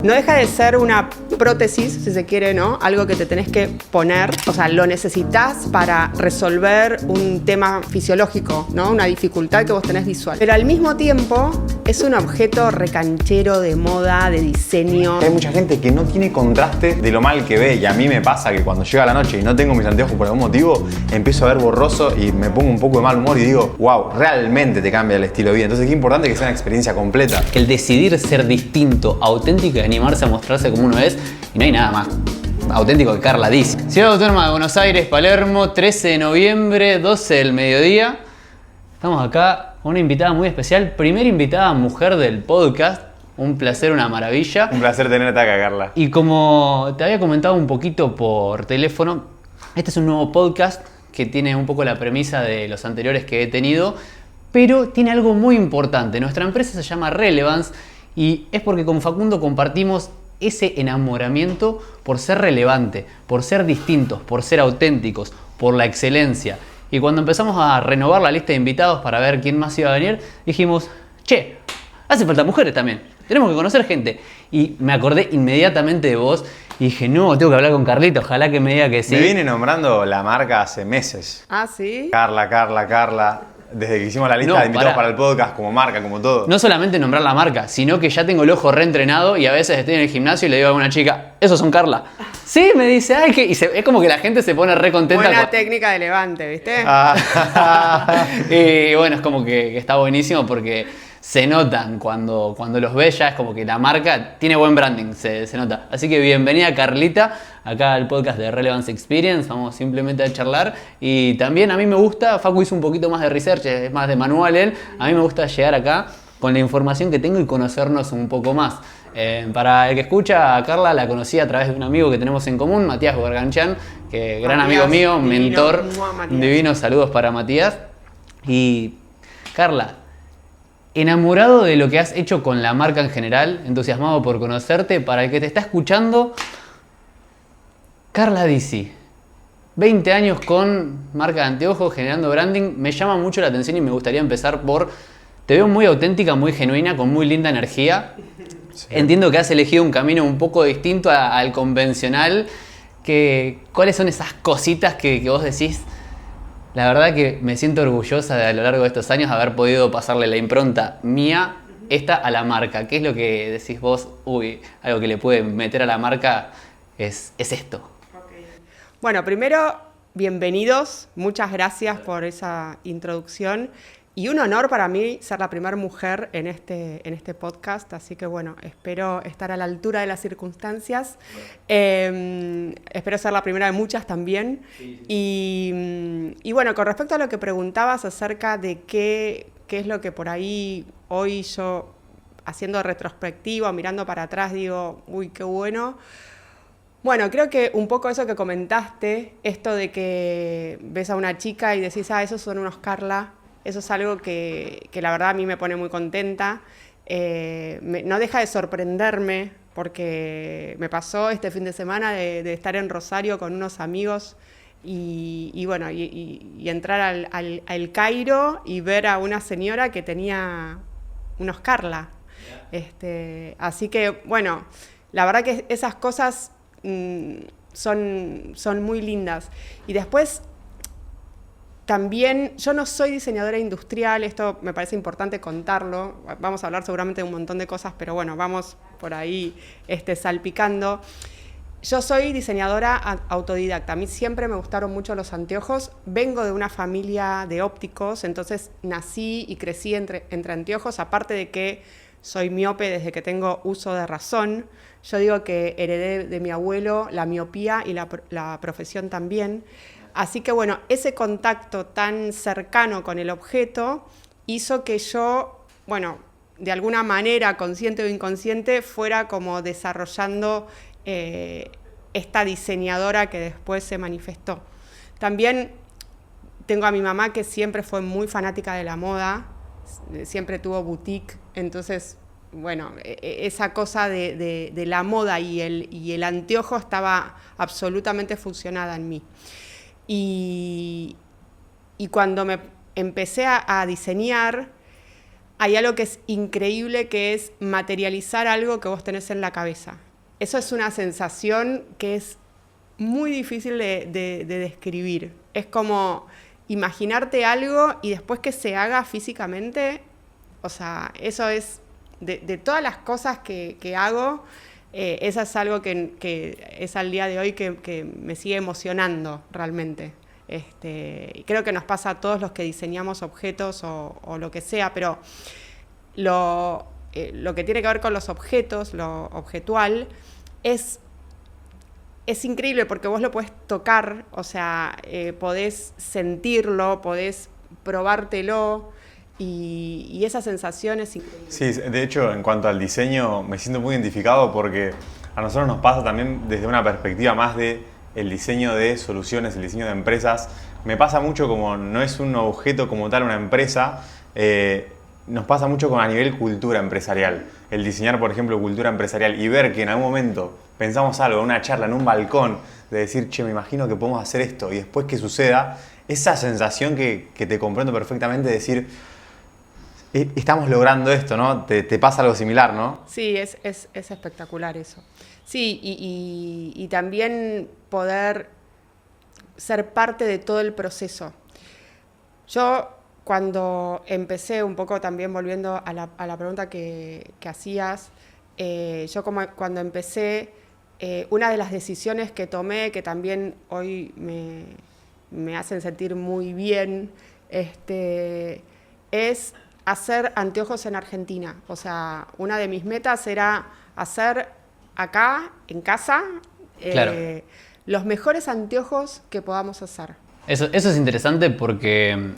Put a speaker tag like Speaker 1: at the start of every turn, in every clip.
Speaker 1: No deja de ser una prótesis, si se quiere, ¿no? Algo que te tenés que poner, o sea, lo necesitas para resolver un tema fisiológico, ¿no? Una dificultad que vos tenés visual. Pero al mismo tiempo es un objeto recanchero de moda, de diseño.
Speaker 2: Hay mucha gente que no tiene contraste de lo mal que ve, y a mí me pasa que cuando llega la noche y no tengo mis anteojos por algún motivo, empiezo a ver borroso y me pongo un poco de mal humor y digo, wow, realmente te cambia el estilo de vida. Entonces, qué importante que sea una experiencia completa.
Speaker 3: El decidir ser distinto, auténtico y animarse a mostrarse como uno es, y no hay nada más auténtico que Carla Disi. Ciudad Autónoma de Buenos Aires, Palermo, 13 de noviembre, 12 del mediodía. Estamos acá con una invitada muy especial, primera invitada mujer del podcast. Un placer, una maravilla.
Speaker 2: Un placer tenerte acá, Carla.
Speaker 3: Y como te había comentado un poquito por teléfono, este es un nuevo podcast que tiene un poco la premisa de los anteriores que he tenido, pero tiene algo muy importante. Nuestra empresa se llama Relevance y es porque con Facundo compartimos ese enamoramiento por ser relevante, por ser distintos, por ser auténticos, por la excelencia. Y cuando empezamos a renovar la lista de invitados para ver quién más iba a venir, dijimos, che, hace falta mujeres también, tenemos que conocer gente. Y me acordé inmediatamente de vos y dije, no, tengo que hablar con Carlita, ojalá que me diga que sí.
Speaker 2: Me viene nombrando la marca hace meses.
Speaker 1: ¿Ah, sí?
Speaker 2: Carla. Desde que hicimos la lista de invitados para el podcast, como marca, como todo.
Speaker 3: No solamente nombrar la marca, sino que ya tengo el ojo reentrenado y a veces estoy en el gimnasio y le digo a una chica, esos son Carla. Sí, me dice, ay, que... es como que la gente se pone re contenta.
Speaker 1: Buena técnica de levante, ¿viste?
Speaker 3: Y bueno, es como que está buenísimo porque se notan cuando los ves, ya es como que la marca tiene buen branding, se nota. Así que bienvenida Carlita, acá al podcast de Relevance Experience, vamos simplemente a charlar. Y también a mí me gusta, Facu hizo un poquito más de research, es más de manual él, a mí me gusta llegar acá con la información que tengo y conocernos un poco más. Para el que escucha, a Carla la conocí a través de un amigo que tenemos en común, Matías Gorganchan, que gran amigo mío, mentor, divino, saludos para Matías. Y Carla, enamorado de lo que has hecho con la marca en general, entusiasmado por conocerte, para el que te está escuchando, Carla Disi, 20 años con marca de anteojos, generando branding, me llama mucho la atención y me gustaría empezar por, te veo muy auténtica, muy genuina, con muy linda energía. Sí. Entiendo que has elegido un camino un poco distinto al convencional. ¿Cuáles son esas cositas que vos decís? La verdad que me siento orgullosa de a lo largo de estos años haber podido pasarle la impronta mía, esta a la marca. ¿Qué es lo que decís vos? Uy, algo que le puede meter a la marca es esto.
Speaker 1: Okay. Bueno, primero, bienvenidos. Muchas gracias por esa introducción. Y un honor para mí ser la primera mujer en este podcast, así que bueno, espero estar a la altura de las circunstancias. Espero ser la primera de muchas también. Sí. Y bueno, con respecto a lo que preguntabas acerca de qué es lo que por ahí hoy yo, haciendo retrospectiva, mirando para atrás, digo, uy, qué bueno. Bueno, creo que un poco eso que comentaste, esto de que ves a una chica y decís, esos son unos Carla. Eso es algo que la verdad a mí me pone muy contenta. No deja de sorprenderme porque me pasó este fin de semana de estar en Rosario con unos amigos y bueno, y entrar al Cairo y ver a una señora que tenía unos Carla. Así que bueno, la verdad que esas cosas son muy lindas. Y después, también, yo no soy diseñadora industrial, esto me parece importante contarlo, vamos a hablar seguramente de un montón de cosas, pero bueno, vamos por ahí salpicando. Yo soy diseñadora autodidacta, a mí siempre me gustaron mucho los anteojos, vengo de una familia de ópticos, entonces nací y crecí entre anteojos, aparte de que soy miope desde que tengo uso de razón. Yo digo que heredé de mi abuelo la miopía y la profesión también. Así que bueno, ese contacto tan cercano con el objeto hizo que yo, bueno, de alguna manera, consciente o inconsciente, fuera como desarrollando esta diseñadora que después se manifestó. También tengo a mi mamá que siempre fue muy fanática de la moda, siempre tuvo boutique, entonces, bueno, esa cosa de la moda y el anteojo estaba absolutamente fusionada en mí. Y cuando me empecé a diseñar, hay algo que es increíble, que es materializar algo que vos tenés en la cabeza. Eso es una sensación que es muy difícil de describir. Es como imaginarte algo y después que se haga físicamente. O sea, eso es, de todas las cosas que hago, eso es algo que es al día de hoy que me sigue emocionando realmente. Y creo que nos pasa a todos los que diseñamos objetos o lo que sea, pero lo que tiene que ver con los objetos, lo objetual, es increíble porque vos lo podés tocar, o sea, podés sentirlo, podés probártelo y esa sensación es increíble.
Speaker 2: Sí, de hecho, en cuanto al diseño, me siento muy identificado porque a nosotros nos pasa también desde una perspectiva más de el diseño de soluciones, el diseño de empresas. Me pasa mucho como no es un objeto como tal una empresa, nos pasa mucho con a nivel cultura empresarial. El diseñar, por ejemplo, cultura empresarial y ver que en algún momento pensamos algo, en una charla, en un balcón, de decir, che, me imagino que podemos hacer esto y después que suceda, esa sensación que te comprendo perfectamente de decir, estamos logrando esto, ¿no? Te pasa algo similar, ¿no?
Speaker 1: Sí, es espectacular eso. Sí, y también poder ser parte de todo el proceso. Yo cuando empecé, un poco también volviendo a la pregunta que hacías, yo cuando empecé, una de las decisiones que tomé, que también hoy me hacen sentir muy bien, es hacer anteojos en Argentina. O sea, una de mis metas era hacer acá, en casa,
Speaker 3: Claro.
Speaker 1: los mejores anteojos que podamos hacer.
Speaker 3: Eso es interesante porque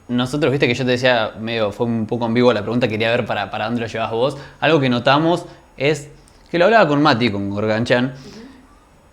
Speaker 3: nosotros, viste que yo te decía, medio fue un poco ambigua la pregunta, quería ver para dónde lo llevas vos. Algo que notamos es que lo hablaba con Mati, con Gorganchan.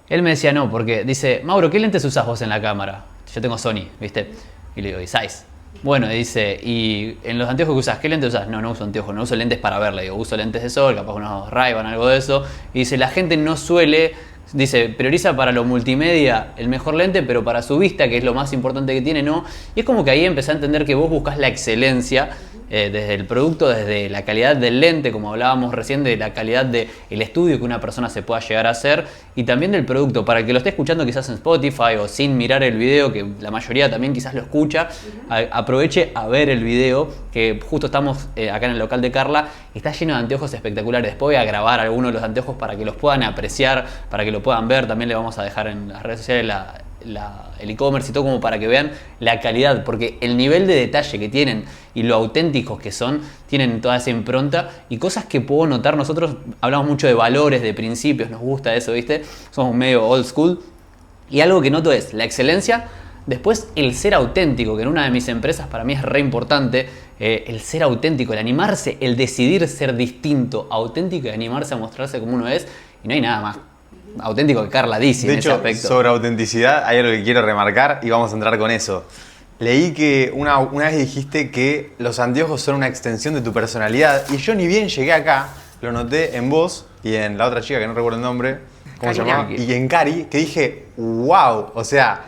Speaker 3: Él me decía no, porque dice, Mauro, ¿qué lentes usás vos en la cámara? Yo tengo Sony, ¿viste? Y le digo, ¿y Zeiss? Bueno, dice, ¿y en los anteojos que usás, qué lentes usás? No uso anteojos, no uso lentes para ver, le digo, uso lentes de sol, capaz unos Ray-Ban, algo de eso. Y dice, la gente no suele, dice, prioriza para lo multimedia el mejor lente, pero para su vista, que es lo más importante que tiene, no. Y es como que ahí empecé a entender que vos buscás la excelencia desde el producto, desde la calidad del lente, como hablábamos recién, de la calidad del estudio que una persona se pueda llegar a hacer, y también del producto. Para el que lo esté escuchando quizás en Spotify o sin mirar el video, que la mayoría también quizás lo escucha, aproveche a ver el video, que justo estamos acá en el local de Carla, está lleno de anteojos espectaculares. Después voy a grabar algunos de los anteojos para que los puedan apreciar, para que lo puedan ver. También le vamos a dejar en las redes sociales el e-commerce y todo, como para que vean la calidad, porque el nivel de detalle que tienen y lo auténticos que son, tienen toda esa impronta y cosas que puedo notar. Nosotros hablamos mucho de valores, de principios, nos gusta eso, ¿viste? Somos medio old school, y algo que noto es la excelencia, después el ser auténtico, que en una de mis empresas para mí es re importante, el ser auténtico, el animarse, el decidir ser distinto, auténtico, y animarse a mostrarse como uno es, y no hay nada más auténtico que Carla Dizzi en ese aspecto.
Speaker 2: Sobre autenticidad hay algo que quiero remarcar y vamos a entrar con eso. Leí que una vez dijiste que los anteojos son una extensión de tu personalidad y yo ni bien llegué acá, lo noté en vos y en la otra chica que no recuerdo el nombre, ¿cómo se llamaba? Y en Cari, que dije, wow, o sea,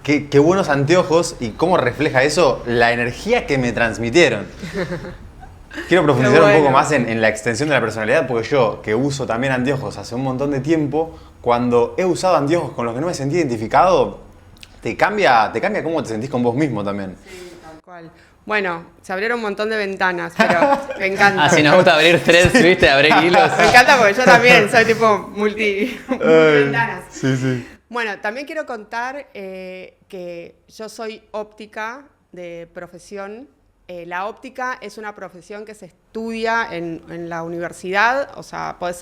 Speaker 2: qué buenos anteojos y cómo refleja eso la energía que me transmitieron. Quiero profundizar un poco más en la extensión de la personalidad, porque yo, que uso también anteojos hace un montón de tiempo, cuando he usado anteojos con los que no me sentí identificado, te cambia cómo te sentís con vos mismo también.
Speaker 1: Sí, tal cual. Bueno, se abrieron un montón de ventanas, pero me encanta.
Speaker 3: Si nos gusta abrir tres, ¿viste? Abrir hilos.
Speaker 1: Me encanta porque yo también soy tipo multi ventanas.
Speaker 2: Sí.
Speaker 1: Bueno, también quiero contar que yo soy óptica de profesión. La óptica es una profesión que se estudia en la universidad, o sea, puede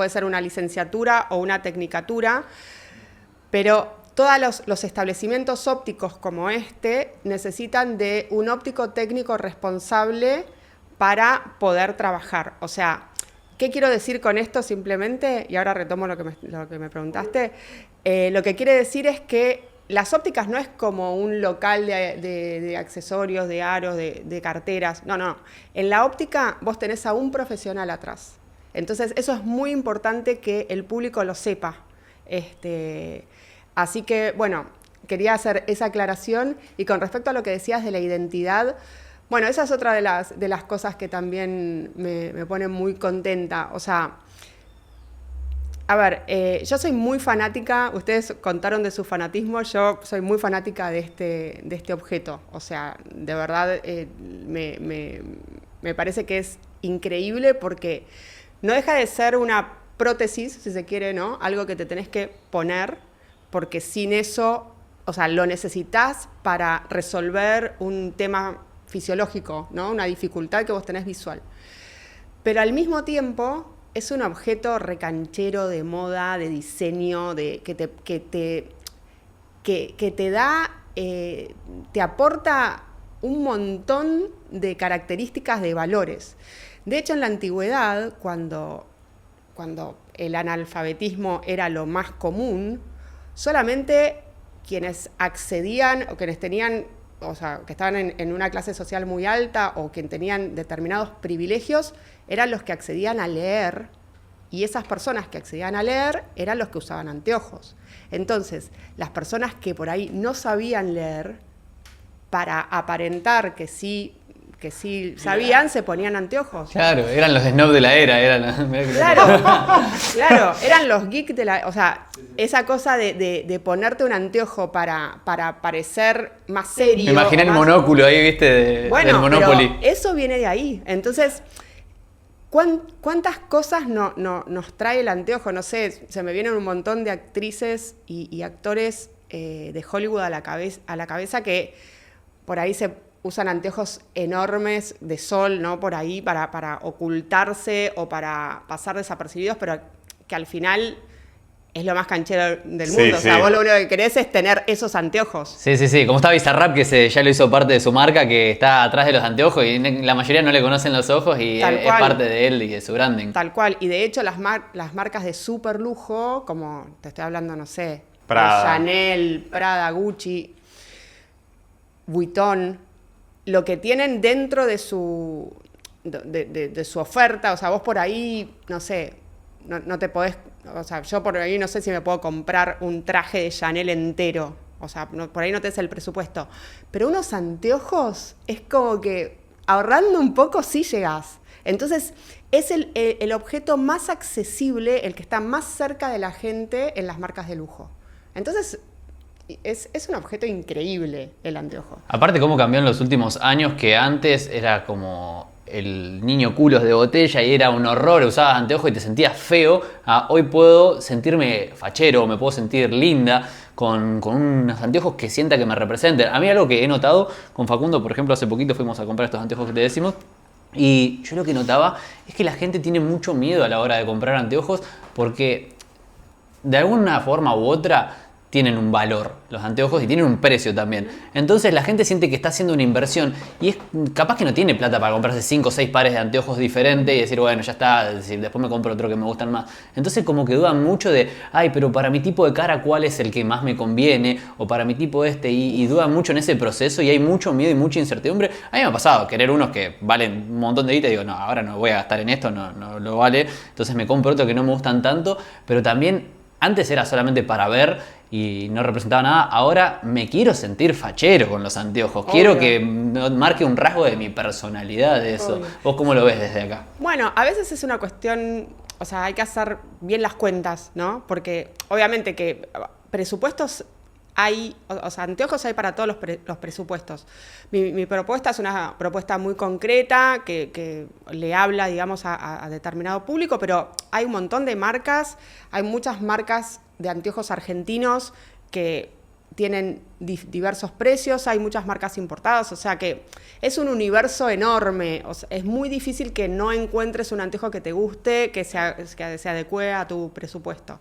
Speaker 1: ser una licenciatura o una tecnicatura, pero todos los establecimientos ópticos como este necesitan de un óptico técnico responsable para poder trabajar. O sea, ¿qué quiero decir con esto simplemente? Y ahora retomo lo que me preguntaste. Lo que quiere decir es que las ópticas no es como un local de accesorios, de aros, de carteras. No. En la óptica vos tenés a un profesional atrás. Entonces eso es muy importante que el público lo sepa. Así que, bueno, quería hacer esa aclaración. Y con respecto a lo que decías de la identidad, Bueno, esa es otra de las cosas que también me pone muy contenta. O sea, a ver, yo soy muy fanática, ustedes contaron de su fanatismo, yo soy muy fanática de este objeto. O sea, de verdad me parece que es increíble porque no deja de ser una prótesis, si se quiere, ¿no? Algo que te tenés que poner, porque sin eso, o sea, lo necesitas para resolver un tema fisiológico, ¿no? Una dificultad que vos tenés visual. Pero al mismo tiempo es un objeto recanchero de moda, de diseño, que te da, te aporta un montón de características, de valores. De hecho, en la antigüedad, cuando el analfabetismo era lo más común, solamente quienes accedían o quienes tenían, o sea, que estaban en una clase social muy alta o que tenían determinados privilegios, eran los que accedían a leer, y esas personas que accedían a leer eran los que usaban anteojos. Entonces, las personas que por ahí no sabían leer, para aparentar que sí sabían, se ponían anteojos.
Speaker 3: Claro, eran los snob de la era.
Speaker 1: Claro, eran los geeks de la... O sea, esa cosa de ponerte un anteojo para parecer más serio.
Speaker 3: Me imaginé el monóculo ahí, viste, del Monopoly.
Speaker 1: Pero eso viene de ahí. Entonces, ¿cuántas cosas nos trae el anteojo? No sé, se me vienen un montón de actrices y actores de Hollywood a la cabeza que por ahí se usan anteojos enormes de sol, ¿no? Por ahí para ocultarse o para pasar desapercibidos, pero que al final es lo más canchero del mundo.
Speaker 2: Sí,
Speaker 1: o sea,
Speaker 2: sí.
Speaker 1: vos lo único que querés es tener esos anteojos.
Speaker 3: Sí. Como está Bizarrap, que ya lo hizo parte de su marca, que está atrás de los anteojos y la mayoría no le conocen los ojos y es parte de él y de su branding.
Speaker 1: Tal cual. Y de hecho las marcas de súper lujo, como te estoy hablando, no sé,
Speaker 2: Prada.
Speaker 1: Chanel, Prada, Gucci, Vuitton, lo que tienen dentro de su oferta, o sea, vos por ahí, no sé, no te podés, o sea, yo por ahí no sé si me puedo comprar un traje de Chanel entero, o sea, por ahí no te es el presupuesto, pero unos anteojos es como que ahorrando un poco sí llegás. Entonces, es el objeto más accesible, el que está más cerca de la gente en las marcas de lujo. Entonces, es un objeto increíble el anteojo.
Speaker 3: Aparte, cómo cambió en los últimos años, que antes era como el niño culos de botella y era un horror, usabas anteojos y te sentías feo. Hoy puedo sentirme fachero, me puedo sentir linda con unos anteojos que sienta que me representen. A mí algo que he notado con Facundo, por ejemplo, hace poquito fuimos a comprar estos anteojos que te decimos, y yo lo que notaba es que la gente tiene mucho miedo a la hora de comprar anteojos porque de alguna forma u otra tienen un valor los anteojos y tienen un precio también. Entonces la gente siente que está haciendo una inversión y es capaz que no tiene plata para comprarse 5 o 6 pares de anteojos diferentes y decir, bueno, ya está, después me compro otro que me gustan más. Entonces como que dudan mucho de, ay, pero para mi tipo de cara, ¿cuál es el que más me conviene? O para mi tipo y dudan mucho en ese proceso y hay mucho miedo y mucha incertidumbre. A mí me ha pasado querer unos que valen un montón de guita y digo, no, ahora no voy a gastar en esto, no lo vale. Entonces me compro otro que no me gustan tanto, pero también antes era solamente para ver y no representaba nada. Ahora me quiero sentir fachero con los anteojos.
Speaker 1: Obvio.
Speaker 3: Quiero que marque un rasgo de mi personalidad de eso.
Speaker 1: Obvio.
Speaker 3: ¿Vos cómo lo ves desde acá?
Speaker 1: Bueno, a veces es una cuestión, o sea, hay que hacer bien las cuentas, ¿no? Porque obviamente que presupuestos hay, o sea, anteojos hay para todos los presupuestos. Mi propuesta es una propuesta muy concreta que le habla, digamos, a determinado público, pero hay un montón de marcas, hay muchas marcas de anteojos argentinos que tienen diversos precios, hay muchas marcas importadas, o sea que es un universo enorme, o sea, es muy difícil que no encuentres un anteojo que te guste, que se adecue a tu presupuesto.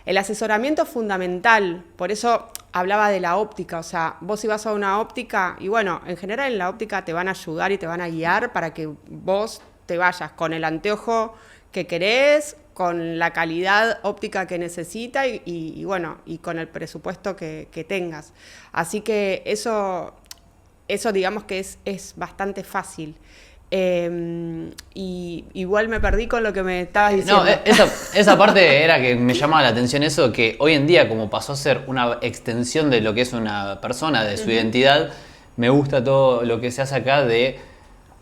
Speaker 1: El asesoramiento es fundamental, por eso hablaba de la óptica, o sea, vos si vas a una óptica, y bueno, en general en la óptica te van a ayudar y te van a guiar para que vos te vayas con el anteojo que querés, con la calidad óptica que necesita y bueno, y con el presupuesto que tengas. Así que eso digamos que es bastante fácil. Y igual me perdí con lo que me estabas diciendo.
Speaker 3: No, esa parte era que me llamaba la atención eso, que hoy en día como pasó a ser una extensión de lo que es una persona, de su identidad, me gusta todo lo que se hace acá de...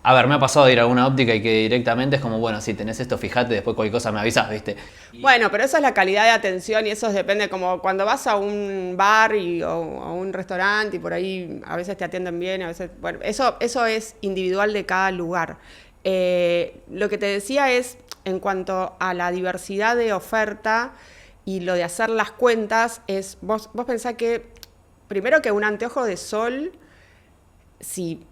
Speaker 3: A ver, me ha pasado de ir a alguna óptica y que directamente es como, bueno, si tenés esto, fíjate, después cualquier cosa me avisas, ¿viste?
Speaker 1: Bueno, pero eso es la calidad de atención y eso depende, como cuando vas a un bar o a un restaurante y por ahí a veces te atienden bien, a veces... Bueno, eso es individual de cada lugar. Lo que te decía es, en cuanto a la diversidad de oferta y lo de hacer las cuentas, es vos pensás que, primero que un anteojo de sol, si...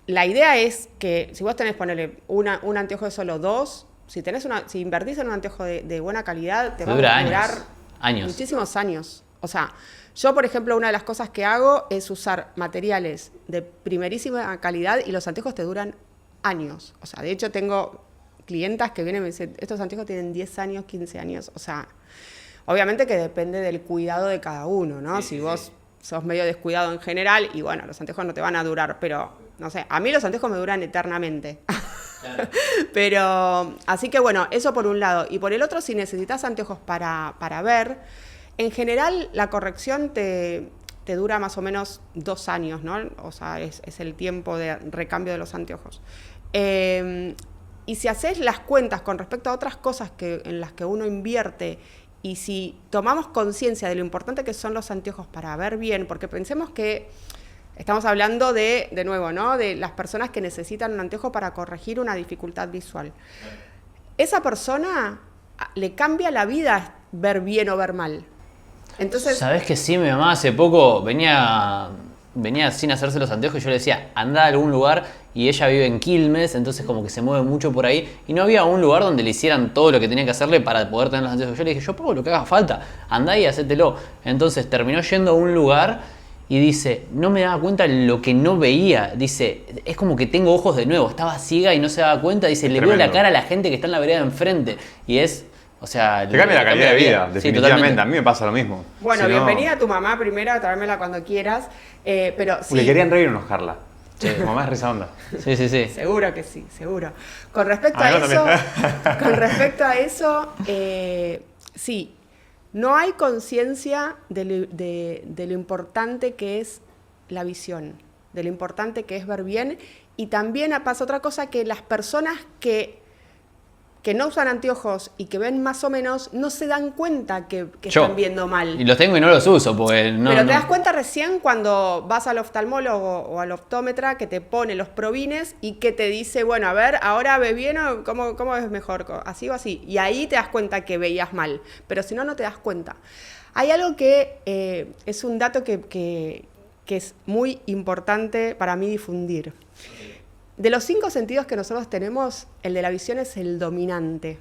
Speaker 1: La idea es que si vos tenés, ponerle un anteojo de sol o dos, si invertís en un anteojo de buena calidad, te va a durar muchísimos años. O sea, yo, por ejemplo, una de las cosas que hago es usar materiales de primerísima calidad y los anteojos te duran años. O sea, de hecho tengo clientas que vienen y me dicen, estos anteojos tienen 10 años, 15 años. O sea, obviamente que depende del cuidado de cada uno, ¿no? Si vos sos medio descuidado en general y bueno, los anteojos no te van a durar, pero... No sé, a mí los anteojos me duran eternamente. Claro. Pero, así que bueno, eso por un lado. Y por el otro, si necesitas anteojos para ver, en general la corrección te dura más o menos 2 años, ¿no? O sea, es el tiempo de recambio de los anteojos. Y si haces las cuentas con respecto a otras cosas en las que uno invierte, y si tomamos conciencia de lo importante que son los anteojos para ver bien, porque pensemos que estamos hablando de nuevo, ¿no? De las personas que necesitan un anteojo para corregir una dificultad visual. Esa persona le cambia la vida ver bien o ver mal. Entonces,
Speaker 3: ¿sabés que sí? Mi mamá hace poco venía sin hacerse los anteojos y yo le decía, anda a algún lugar, y ella vive en Quilmes, entonces como que se mueve mucho por ahí y no había un lugar donde le hicieran todo lo que tenía que hacerle para poder tener los anteojos. Yo le dije, yo pago lo que haga falta, andá y hacételo. Entonces terminó yendo a un lugar y dice, no me daba cuenta lo que no veía. Dice, es como que tengo ojos de nuevo. Estaba ciega y no se daba cuenta. Dice, le veo la cara a la gente que está en la vereda de enfrente. Y es, o sea...
Speaker 2: Te cambia la calidad de vida, definitivamente. Sí, a mí me pasa lo mismo.
Speaker 1: Bueno, si bienvenida a tu mamá primero, tráemela cuando quieras. Pero sí.
Speaker 2: Le querían reír enojarla. Sí. Tu mamá es risa onda.
Speaker 3: Sí.
Speaker 1: Seguro que sí, seguro. Con respecto a eso, sí. No hay conciencia de lo importante que es la visión, de lo importante que es ver bien. Y también pasa otra cosa, que las personas que no usan anteojos y que ven más o menos, no se dan cuenta que están viendo mal.
Speaker 3: Y los tengo y no los uso, porque no...
Speaker 1: Pero te das cuenta recién cuando vas al oftalmólogo o al optómetra, que te pone los probines y que te dice, bueno, a ver, ahora ves bien o cómo ves mejor, así o así. Y ahí te das cuenta que veías mal, pero si no, no te das cuenta. Hay algo que es un dato que es muy importante para mí difundir. De los 5 sentidos que nosotros tenemos, el de la visión es el dominante.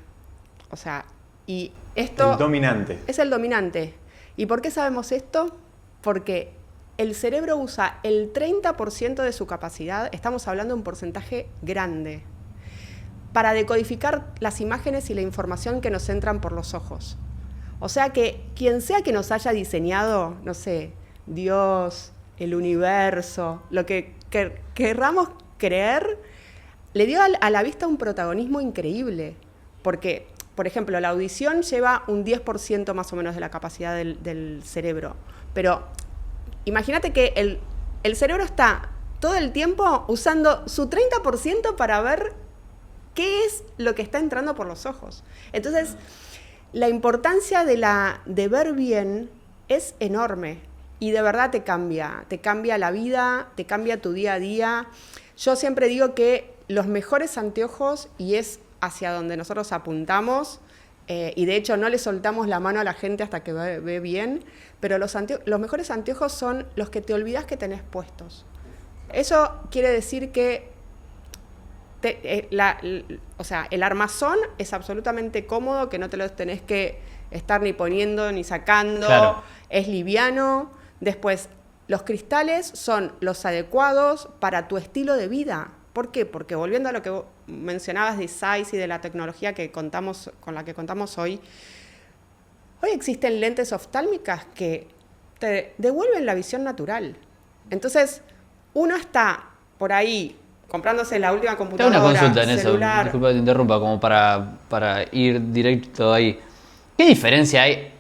Speaker 1: O sea, y esto...
Speaker 2: El dominante.
Speaker 1: Es el dominante. ¿Y por qué sabemos esto? Porque el cerebro usa el 30% de su capacidad, estamos hablando de un porcentaje grande, para decodificar las imágenes y la información que nos entran por los ojos. O sea que quien sea que nos haya diseñado, no sé, Dios, el universo, lo que querramos creer, le dio a la vista un protagonismo increíble, porque, por ejemplo, la audición lleva un 10% más o menos de la capacidad del cerebro, pero imagínate que el cerebro está todo el tiempo usando su 30% para ver qué es lo que está entrando por los ojos. Entonces, la importancia de ver bien es enorme y de verdad te cambia la vida, te cambia tu día a día. Yo siempre digo que los mejores anteojos, y es hacia donde nosotros apuntamos, y de hecho no le soltamos la mano a la gente hasta que ve bien, pero los mejores anteojos son los que te olvidás que tenés puestos. Eso quiere decir que el armazón es absolutamente cómodo, que no te lo tenés que estar ni poniendo ni sacando, claro. Es liviano. Después, los cristales son los adecuados para tu estilo de vida. ¿Por qué? Porque volviendo a lo que mencionabas de Zeiss y de la tecnología con la que contamos hoy existen lentes oftálmicas que te devuelven la visión natural. Entonces, uno está por ahí comprándose la última computadora,
Speaker 3: tengo una consulta en
Speaker 1: celular.
Speaker 3: Eso, disculpa que te interrumpa, como para ir directo ahí. ¿Qué diferencia hay,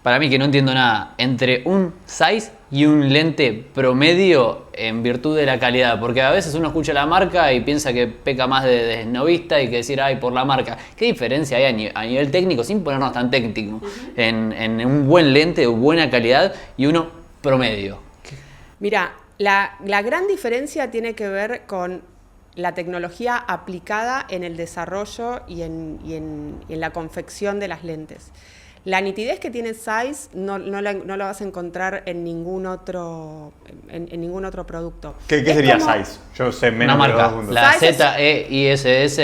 Speaker 3: para mí que no entiendo nada, entre un Zeiss y un lente promedio en virtud de la calidad? Porque a veces uno escucha la marca y piensa que peca más de esnovista y que decir, ay, por la marca. ¿Qué diferencia hay a nivel técnico, sin ponernos tan técnico, en un buen lente de buena calidad y uno promedio?
Speaker 1: Mira, la gran diferencia tiene que ver con la tecnología aplicada en el desarrollo y en la confección de las lentes. La nitidez que tiene Zeiss no la vas a encontrar en ningún otro producto.
Speaker 2: ¿Qué sería Zeiss? Yo sé menos
Speaker 3: una
Speaker 2: de
Speaker 3: marca,
Speaker 2: los juntos.
Speaker 3: la
Speaker 1: Zeiss
Speaker 3: ZEISS.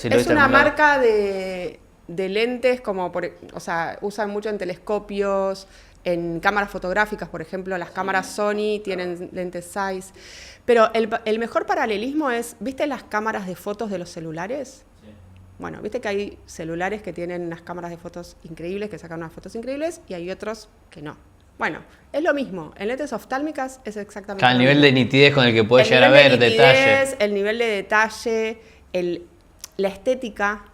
Speaker 1: Es una marca de lentes, o sea, usan mucho en telescopios, en cámaras fotográficas, por ejemplo, las cámaras Sony tienen lentes Zeiss. Pero el mejor paralelismo es, ¿viste las cámaras de fotos de los celulares? Sí. Bueno, ¿viste que hay celulares que tienen unas cámaras de fotos increíbles, que sacan unas fotos increíbles, y hay otros que no? Bueno, es lo mismo. En lentes oftálmicas es exactamente lo mismo.
Speaker 3: El nivel de nitidez con el que puedes llegar a ver detalle.
Speaker 1: El nivel de detalle, la estética,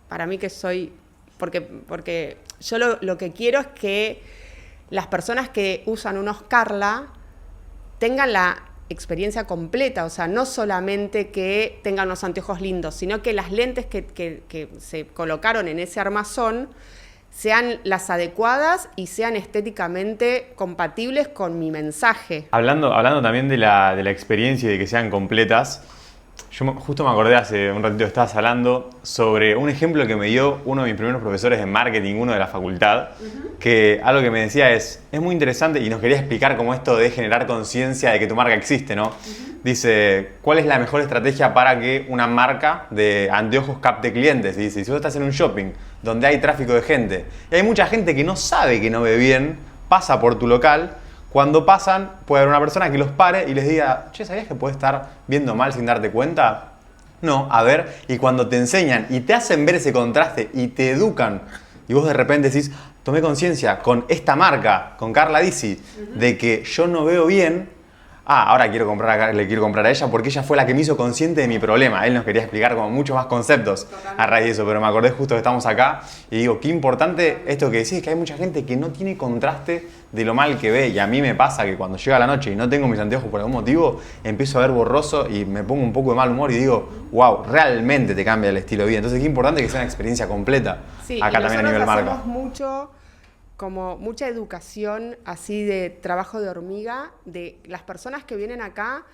Speaker 1: para mí que soy... Porque yo lo que quiero es que las personas que usan unos Carla tengan la experiencia completa, o sea, no solamente que tengan unos anteojos lindos, sino que las lentes que se colocaron en ese armazón sean las adecuadas y sean estéticamente compatibles con mi mensaje.
Speaker 2: Hablando también de la experiencia y de que sean completas, yo justo me acordé hace un ratito que estabas hablando sobre un ejemplo que me dio uno de mis primeros profesores de marketing, uno de la facultad, que algo que me decía es muy interesante y nos quería explicar cómo esto de generar conciencia de que tu marca existe, ¿no? Dice, ¿cuál es la mejor estrategia para que una marca de anteojos capte clientes? Dice, si vos estás en un shopping donde hay tráfico de gente y hay mucha gente que no sabe que no ve bien, pasa por tu local. Cuando pasan, puede haber una persona que los pare y les diga, che, ¿sabías que puedes estar viendo mal sin darte cuenta? No, a ver, y cuando te enseñan y te hacen ver ese contraste y te educan, y vos de repente decís, tomé conciencia con esta marca, con Carla Disi, de que yo no veo bien, ahora le quiero comprar a ella porque ella fue la que me hizo consciente de mi problema. Él nos quería explicar como muchos más conceptos a raíz de eso, pero me acordé justo que estamos acá y digo, qué importante esto que decís, que hay mucha gente que no tiene contraste de lo mal que ve, y a mí me pasa que cuando llega la noche y no tengo mis anteojos por algún motivo, empiezo a ver borroso y me pongo un poco de mal humor y digo, wow, realmente te cambia el estilo de vida. Entonces, qué importante que sea una experiencia completa.
Speaker 1: Sí,
Speaker 2: acá
Speaker 1: y
Speaker 2: también a nivel marca.
Speaker 1: Hacemos mucha educación así de trabajo de hormiga, de las personas que vienen acá.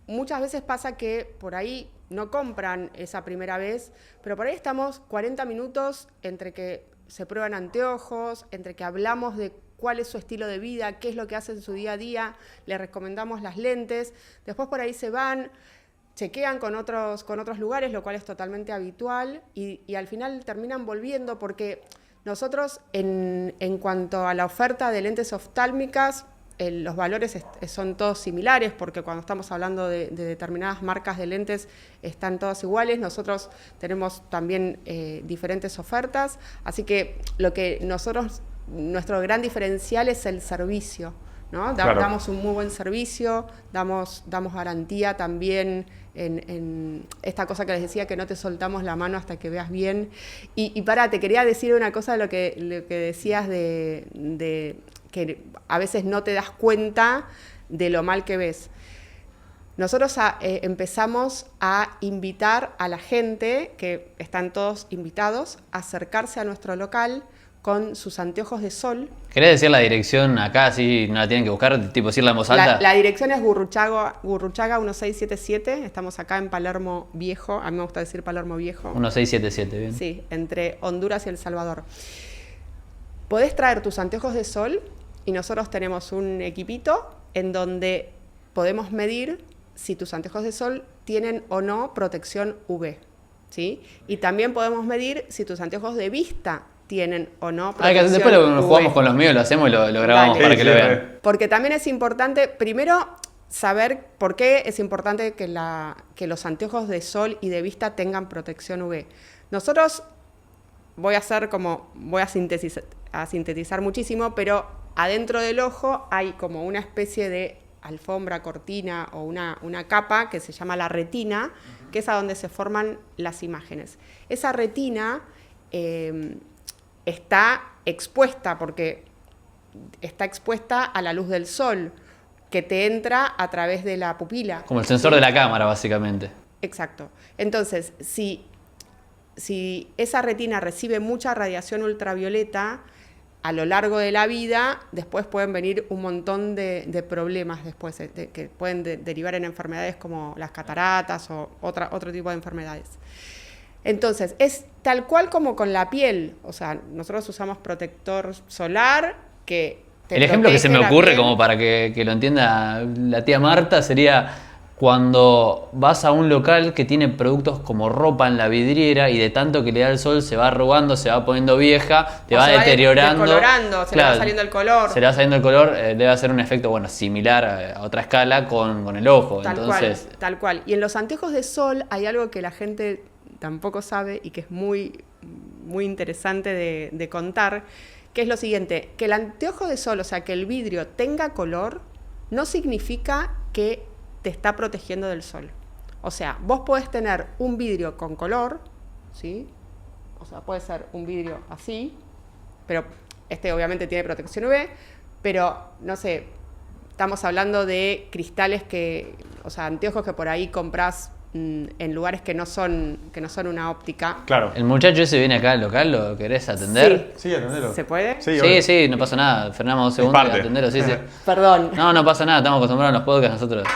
Speaker 1: Muchas veces pasa que por ahí no compran esa primera vez, pero por ahí estamos 40 minutos entre que se prueban anteojos, entre que hablamos de cuál es su estilo de vida, qué es lo que hace en su día a día, les recomendamos las lentes, después por ahí se van, chequean con otros lugares, lo cual es totalmente habitual, y al final terminan volviendo porque nosotros en cuanto a la oferta de lentes oftálmicas, los valores son todos similares, porque cuando estamos hablando de determinadas marcas de lentes están todas iguales. Nosotros tenemos también diferentes ofertas, así que nuestro gran diferencial es el servicio, ¿no?
Speaker 2: Claro.
Speaker 1: Damos un muy buen servicio, damos garantía también en esta cosa que les decía, que no te soltamos la mano hasta que veas bien. Y te quería decir una cosa de lo que decías de que a veces no te das cuenta de lo mal que ves. Nosotros empezamos a invitar a la gente, que están todos invitados, a acercarse a nuestro local con sus anteojos de sol.
Speaker 3: ¿Querés decir la dirección acá, así no la tienen que buscar, tipo decirla en voz alta?
Speaker 1: La dirección es Gurruchaga 1677, estamos acá en Palermo Viejo, a mí me gusta decir Palermo Viejo.
Speaker 3: 1677, bien.
Speaker 1: Sí, entre Honduras y El Salvador. Podés traer tus anteojos de sol y nosotros tenemos un equipito en donde podemos medir si tus anteojos de sol tienen o no protección UV, ¿sí? Y también podemos medir si tus anteojos de vista tienen o no protección
Speaker 3: después lo
Speaker 1: UV.
Speaker 3: jugamos con los míos, lo hacemos y lo grabamos.
Speaker 1: Dale.
Speaker 3: Para que lo vean.
Speaker 1: Porque también es importante, primero, saber por qué es importante que los anteojos de sol y de vista tengan protección UV. Nosotros, voy a sintetizar muchísimo, pero adentro del ojo hay como una especie de alfombra, cortina o una capa que se llama la retina, que es a donde se forman las imágenes. Esa retina está expuesta porque está expuesta a la luz del sol, que te entra a través de la pupila.
Speaker 3: Como el sensor de la cámara, básicamente.
Speaker 1: Exacto. Entonces, si esa retina recibe mucha radiación ultravioleta, a lo largo de la vida, después pueden venir un montón de problemas después, que pueden derivar en enfermedades como las cataratas o otro tipo de enfermedades. Entonces, es tal cual como con la piel. O sea, nosotros usamos protector solar que te
Speaker 3: El ejemplo que se me
Speaker 1: protege la
Speaker 3: ocurre,
Speaker 1: piel.
Speaker 3: como para que lo entienda la tía Marta, sería cuando vas a un local que tiene productos como ropa en la vidriera y de tanto que le da el sol se va arrugando, se va poniendo vieja, te va deteriorando.
Speaker 1: Descolorando, se le va saliendo el color.
Speaker 3: Se le va saliendo el color, debe hacer un efecto similar a otra escala con el ojo.
Speaker 1: Tal cual. Y en los anteojos de sol hay algo que la gente tampoco sabe y que es muy, muy interesante de contar, que es lo siguiente, que el anteojo de sol, o sea, que el vidrio tenga color, no significa que te está protegiendo del sol. O sea, vos podés tener un vidrio con color, ¿sí? O sea, puede ser un vidrio así, pero obviamente tiene protección UV, pero no sé, estamos hablando de cristales o sea, anteojos que por ahí comprás en lugares que no son una óptica.
Speaker 2: Claro.
Speaker 3: ¿El muchacho ese viene acá al local? ¿Lo querés atender?
Speaker 2: Sí, atendelo.
Speaker 1: ¿Se puede?
Speaker 3: Sí, no pasa nada. Frenamos 2 segundos y atendelo, sí.
Speaker 1: Perdón.
Speaker 3: No pasa nada, estamos acostumbrados a los podcasts nosotros.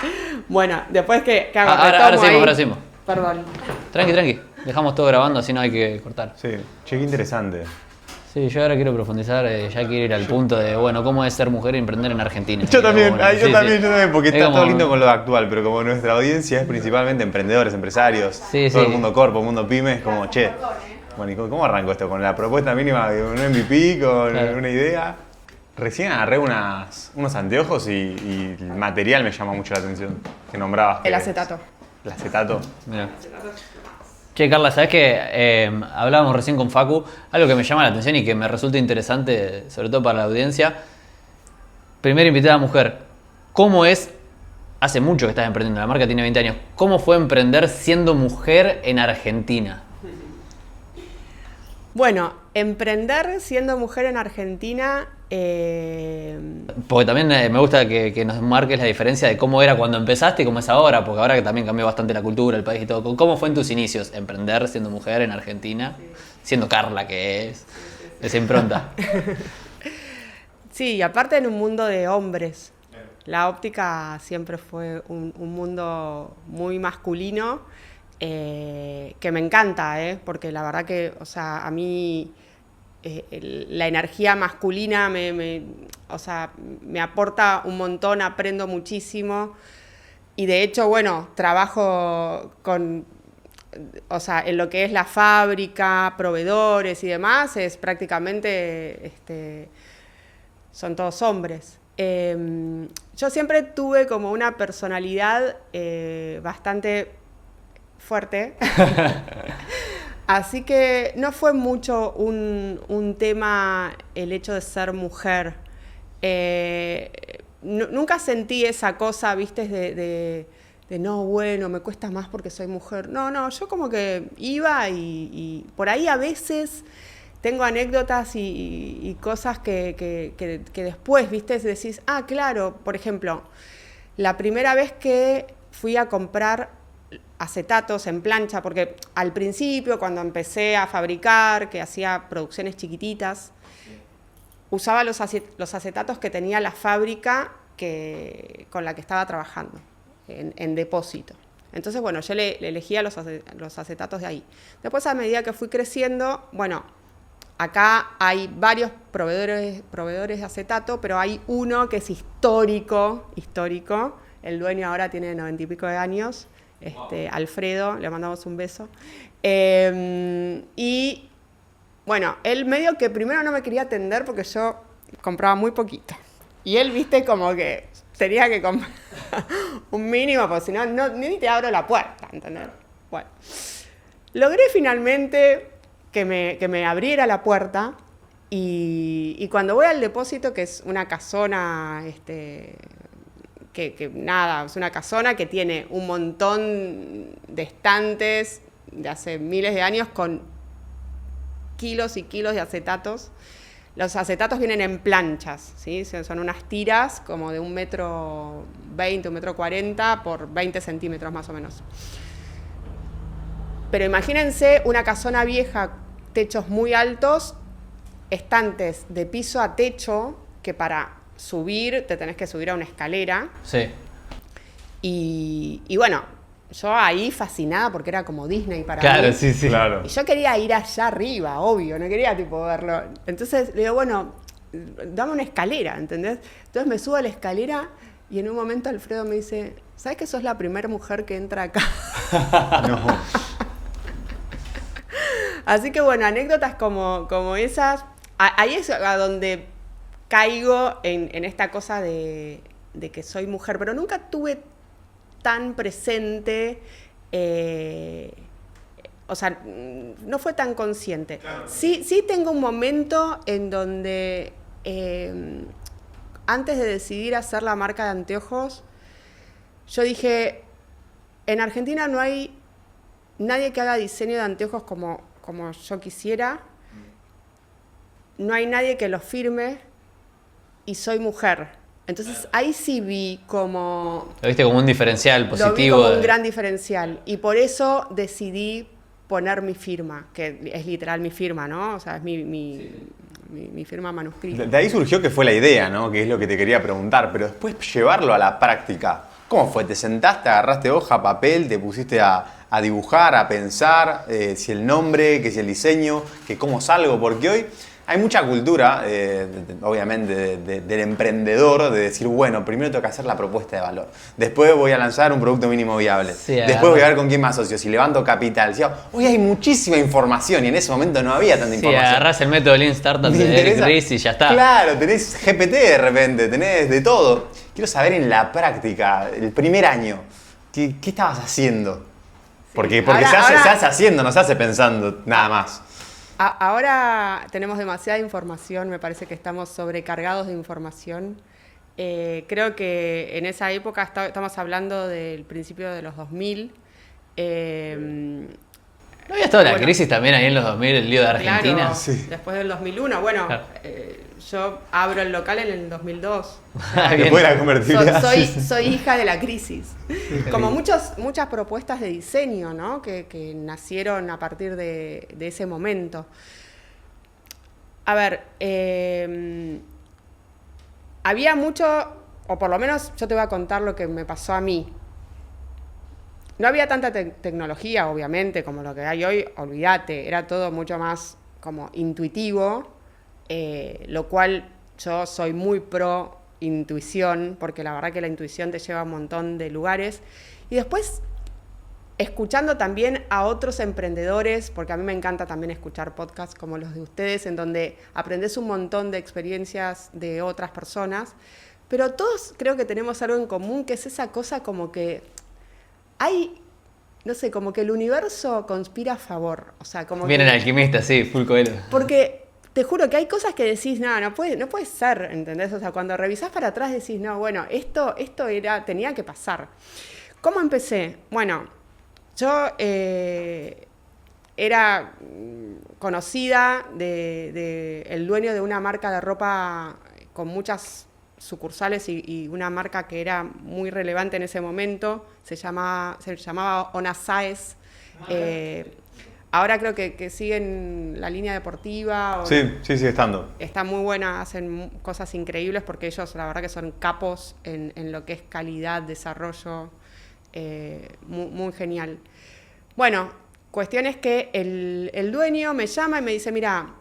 Speaker 1: Bueno, después que hago
Speaker 3: Ahora seguimos.
Speaker 1: Perdón.
Speaker 3: Tranqui. Dejamos todo grabando, así no hay que cortar.
Speaker 2: Sí, che, qué interesante.
Speaker 3: Sí, yo ahora quiero profundizar, ya quiero ir al punto de, cómo es ser mujer y emprender en Argentina.
Speaker 2: Yo también,
Speaker 3: Sí,
Speaker 2: porque
Speaker 3: Es
Speaker 2: está
Speaker 3: como-
Speaker 2: todo lindo con lo actual, pero como nuestra audiencia es principalmente emprendedores, empresarios,
Speaker 3: Sí,
Speaker 2: todo
Speaker 3: sí.
Speaker 2: el mundo corpo, el mundo pyme, es como, che, bueno, ¿y cómo arranco esto? ¿Con la propuesta mínima de un MVP, con
Speaker 3: Claro.
Speaker 2: una idea? Recién agarré unos anteojos y el material me llama mucho la atención, que nombrabas.
Speaker 1: El acetato.
Speaker 2: El acetato.
Speaker 3: Mirá. Che, Carla, ¿sabés qué? Hablábamos recién con Facu, algo que me llama la atención y que me resulta interesante, sobre todo para la audiencia. Primera invitada mujer, ¿cómo es? Hace mucho que estás emprendiendo, la marca tiene 20 años. ¿Cómo fue emprender siendo mujer en Argentina?
Speaker 1: Bueno, emprender siendo mujer en Argentina,
Speaker 3: Porque también me gusta que nos marques la diferencia de cómo era cuando empezaste y cómo es ahora, porque ahora que también cambió bastante la cultura, el país y todo. ¿Cómo fue en tus inicios emprender siendo mujer en Argentina? Siendo Carla, que es esa impronta.
Speaker 1: sí, y aparte en un mundo de hombres. La óptica siempre fue un mundo muy masculino, que me encanta, porque la verdad que, o sea, a mí la energía masculina o sea, me aporta un montón, aprendo muchísimo y de hecho, bueno, trabajo o sea, en lo que es la fábrica, proveedores y demás, es prácticamente, son todos hombres. Yo siempre tuve como una personalidad bastante fuerte, así que no fue mucho un tema el hecho de ser mujer. Nunca sentí esa cosa, viste, de no, bueno, me cuesta más porque soy mujer. No, yo como que iba y por ahí a veces tengo anécdotas y cosas que después, viste, decís, claro, por ejemplo, la primera vez que fui a comprar acetatos en plancha, porque al principio, cuando empecé a fabricar, que hacía producciones chiquititas, usaba los acetatos que tenía la fábrica con la que estaba trabajando, en depósito. Entonces, bueno, yo le elegía los acetatos de ahí. Después, a medida que fui creciendo, bueno, acá hay varios proveedores de acetato, pero hay uno que es histórico. El dueño ahora tiene 90 y pico de años, Alfredo, le mandamos un beso. Y bueno, él medio que primero no me quería atender porque yo compraba muy poquito. Y él, viste, como que tenía que comprar un mínimo, porque si no, ni te abro la puerta, ¿entendés? Bueno, logré finalmente que me abriera la puerta y cuando voy al depósito, que es una casona, nada, es una casona que tiene un montón de estantes de hace miles de años con kilos y kilos de acetatos. Los acetatos vienen en planchas, ¿sí? Son unas tiras como de 1,20 m, 1,40 m por 20 centímetros más o menos. Pero imagínense una casona vieja, techos muy altos, estantes de piso a techo, que para subir te tenés que subir a una escalera.
Speaker 3: Sí.
Speaker 1: Y bueno, yo ahí fascinada porque era como Disney para
Speaker 3: Claro,
Speaker 1: mí.
Speaker 3: sí.
Speaker 2: Claro.
Speaker 1: Y yo quería ir allá arriba, obvio, no quería tipo verlo. Entonces le digo, bueno, dame una escalera, ¿entendés? Entonces me subo a la escalera y en un momento Alfredo me dice, ¿sabes que sos la primera mujer que entra acá?
Speaker 2: No.
Speaker 1: Así que bueno, anécdotas como esas, ahí es a donde caigo en esta cosa de que soy mujer, pero nunca tuve tan presente, o sea, no fue tan consciente. Claro. Sí tengo un momento en donde, antes de decidir hacer la marca de anteojos, yo dije, en Argentina no hay nadie que haga diseño de anteojos como yo quisiera, no hay nadie que los firme y soy mujer. Entonces ahí sí vi como...
Speaker 3: Lo viste como un diferencial positivo.
Speaker 1: Lo vi como un gran diferencial y por eso decidí poner mi firma, que es literal mi firma, ¿no? O sea, es mi firma manuscrita.
Speaker 2: De ahí surgió que fue la idea, ¿no? Que es lo que te quería preguntar, pero después llevarlo a la práctica. ¿Cómo fue? ¿Te sentaste, agarraste hoja, papel, te pusiste a dibujar, a pensar si el nombre, que si el diseño, que cómo salgo? Porque hoy hay mucha cultura, obviamente, del emprendedor, de decir, bueno, primero tengo que hacer la propuesta de valor. Después voy a lanzar un producto mínimo viable. Sí, después voy a ver con quién me asocio, si levanto capital. Hoy hay muchísima información y en ese momento no había tanta información.
Speaker 3: Sí, agarrás el método Lean Startup de Eric Ries y ya está.
Speaker 2: Claro, tenés GPT de repente, tenés de todo. Quiero saber en la práctica, el primer año, ¿qué estabas haciendo? Porque ahora, se hace haciendo, no se hace pensando nada más.
Speaker 1: Ahora tenemos demasiada información, me parece que estamos sobrecargados de información. Creo que en esa época estamos hablando del principio de los 2000.
Speaker 3: ¿No había estado la crisis también ahí en los 2000, el lío de Argentina?
Speaker 1: Claro,
Speaker 2: sí.
Speaker 1: Después del 2001. Bueno, claro. Yo abro el local en el 2002.
Speaker 2: Después de la convertibilidad.
Speaker 1: Soy hija de la crisis. Como muchas propuestas de diseño, ¿no? que nacieron a partir de ese momento. A ver, había mucho, o por lo menos yo te voy a contar lo que me pasó a mí. No había tanta tecnología, obviamente, como lo que hay hoy, olvídate, era todo mucho más como intuitivo, lo cual yo soy muy pro intuición, porque la verdad que la intuición te lleva a un montón de lugares. Y después, escuchando también a otros emprendedores, porque a mí me encanta también escuchar podcasts como los de ustedes, en donde aprendes un montón de experiencias de otras personas, pero todos creo que tenemos algo en común, que es esa cosa como que hay, no sé, como que el universo conspira a favor. O sea, como
Speaker 3: Viene el alquimista, sí, full Coelho.
Speaker 1: Porque te juro que hay cosas que decís, no puede ser, ¿entendés? O sea, cuando revisás para atrás decís, no, bueno, esto tenía que pasar. ¿Cómo empecé? Bueno, yo era conocida de el dueño de una marca de ropa con muchas sucursales y una marca que era muy relevante en ese momento, se llamaba Onasaes. Ahora creo que siguen la línea deportiva.
Speaker 2: Sí, sigue estando.
Speaker 1: Está muy buena, hacen cosas increíbles porque ellos la verdad que son capos en lo que es calidad, desarrollo, muy genial. Bueno, cuestión es que el dueño me llama y me dice, mira,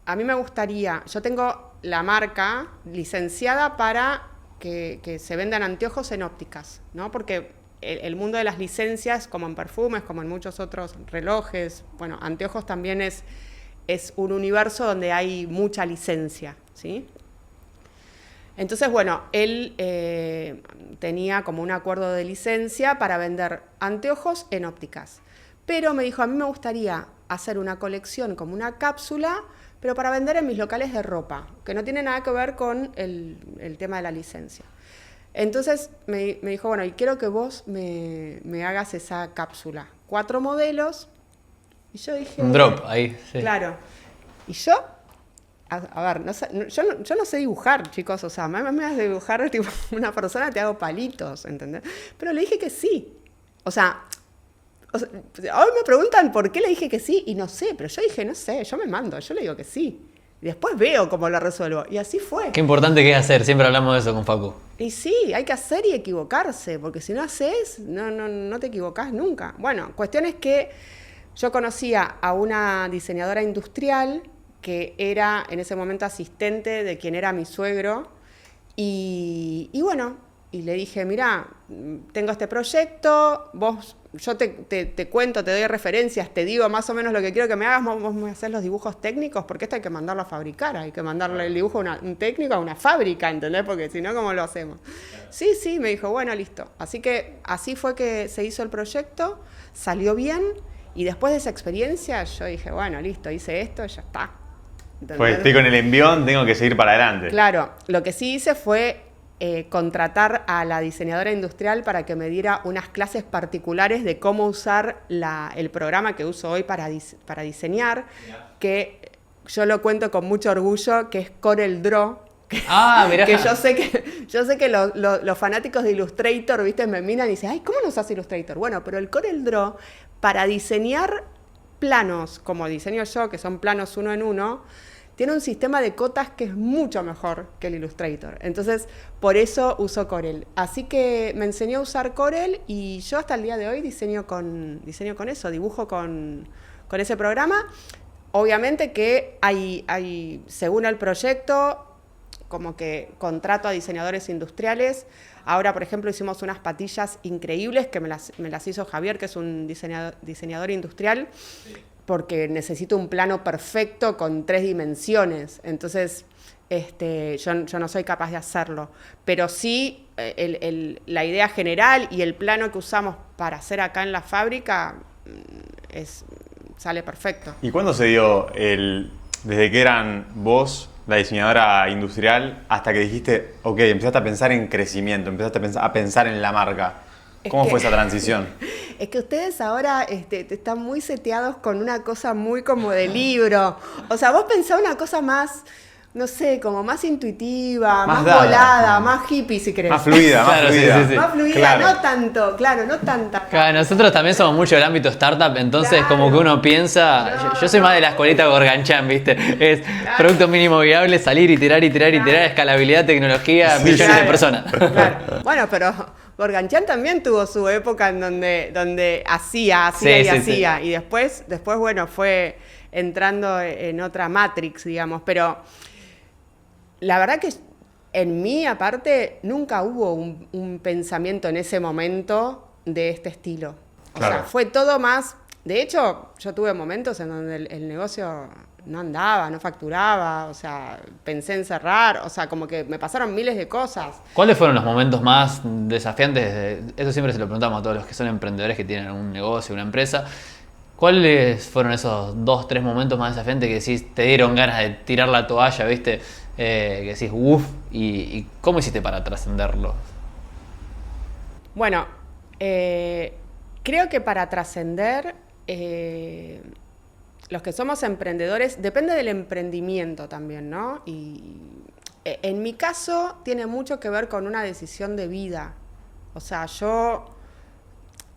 Speaker 1: a mí me gustaría, yo tengo la marca licenciada para que se vendan anteojos en ópticas, ¿no? Porque el mundo de las licencias, como en perfumes, como en muchos otros relojes, bueno, anteojos también es un universo donde hay mucha licencia, ¿sí? Entonces, bueno, él tenía como un acuerdo de licencia para vender anteojos en ópticas. Pero me dijo, a mí me gustaría hacer una colección como una cápsula, pero para vender en mis locales de ropa, que no tiene nada que ver con el tema de la licencia. Entonces me dijo, bueno, y quiero que vos me hagas esa cápsula. 4 modelos. Y yo dije...
Speaker 3: Un drop ahí, sí.
Speaker 1: Claro. Y yo A ver, yo no sé dibujar, chicos, o sea, me vas a dibujar tipo una persona, te hago palitos, ¿entendés? Pero le dije que sí. O sea, hoy me preguntan por qué le dije que sí y no sé, pero yo dije, no sé, yo me mando, yo le digo que sí. Y después veo cómo lo resuelvo. Y así fue.
Speaker 3: Qué importante que es hacer, siempre hablamos de eso con Facu.
Speaker 1: Y sí, hay que hacer y equivocarse, porque si no haces, no te equivocás nunca. Bueno, cuestión es que yo conocía a una diseñadora industrial que era en ese momento asistente de quien era mi suegro. Y bueno, y le dije, mira, tengo este proyecto, yo te cuento, te doy referencias, te digo más o menos lo que quiero que me hagas, vos me haces los dibujos técnicos, porque esto hay que mandarlo a fabricar, hay que mandarle el dibujo a un técnico a una fábrica, ¿entendés? Porque si no, ¿cómo lo hacemos? Sí, me dijo, bueno, listo. Así que así fue que se hizo el proyecto, salió bien, y después de esa experiencia yo dije, bueno, listo, hice esto, ya está.
Speaker 2: Pues estoy con el envión, tengo que seguir para adelante.
Speaker 1: Claro, lo que sí hice fue contratar a la diseñadora industrial para que me diera unas clases particulares de cómo usar el programa que uso hoy para diseñar, que yo lo cuento con mucho orgullo, que es Corel Draw.
Speaker 3: Mirá.
Speaker 1: Que yo sé que los fanáticos de Illustrator, ¿viste? Me miran y dicen, ay, ¿cómo no usas Illustrator? Bueno, pero el Corel Draw, para diseñar planos, como diseño yo, que son planos 1 en 1, tiene un sistema de cotas que es mucho mejor que el Illustrator. Entonces, por eso uso Corel. Así que me enseñó a usar Corel y yo hasta el día de hoy diseño con eso, dibujo con ese programa. Obviamente que hay, según el proyecto, como que contrato a diseñadores industriales. Ahora, por ejemplo, hicimos unas patillas increíbles que me las hizo Javier, que es un diseñador industrial, porque necesito un plano perfecto con 3 dimensiones. Entonces, yo no soy capaz de hacerlo. Pero sí, la idea general y el plano que usamos para hacer acá en la fábrica sale perfecto.
Speaker 2: ¿Y cuándo se dio desde que eran vos, la diseñadora industrial, hasta que dijiste, ok, empezaste a pensar en crecimiento, empezaste a pensar en la marca? ¿Cómo fue esa transición?
Speaker 1: Es que ustedes ahora están muy seteados con una cosa muy como de libro. O sea, vos pensás una cosa más, no sé, como más intuitiva, más volada, más hippie si querés.
Speaker 2: Más fluida, más
Speaker 3: Claro,
Speaker 2: fluida.
Speaker 3: sí.
Speaker 1: Más fluida,
Speaker 2: Claro.
Speaker 1: no tanto, claro, no tanta.
Speaker 3: Claro, nosotros también somos mucho del ámbito startup, entonces
Speaker 1: Claro.
Speaker 3: como que uno piensa, yo soy más de la escuelita Gorganchan, ¿viste? Es producto mínimo viable, salir y tirar, escalabilidad, tecnología, millones de personas.
Speaker 1: Claro. Bueno, pero Gorganchan también tuvo su época en donde hacía. Y después, bueno, fue entrando en otra Matrix, digamos, pero la verdad que en mí, aparte, nunca hubo un pensamiento en ese momento de este estilo. O sea, fue todo más... De hecho, yo tuve momentos en donde el negocio no andaba, no facturaba, o sea, pensé en cerrar, o sea, como que me pasaron miles de cosas.
Speaker 3: ¿Cuáles fueron los momentos más desafiantes? Eso siempre se lo preguntamos a todos los que son emprendedores que tienen un negocio, una empresa. ¿Cuáles fueron esos 2-3 momentos más desafiantes que decís, te dieron ganas de tirar la toalla, viste? Que decís, uff, y ¿cómo hiciste para trascenderlo?
Speaker 1: Bueno, creo que para trascender, los que somos emprendedores, depende del emprendimiento también, ¿no? Y en mi caso tiene mucho que ver con una decisión de vida. O sea, yo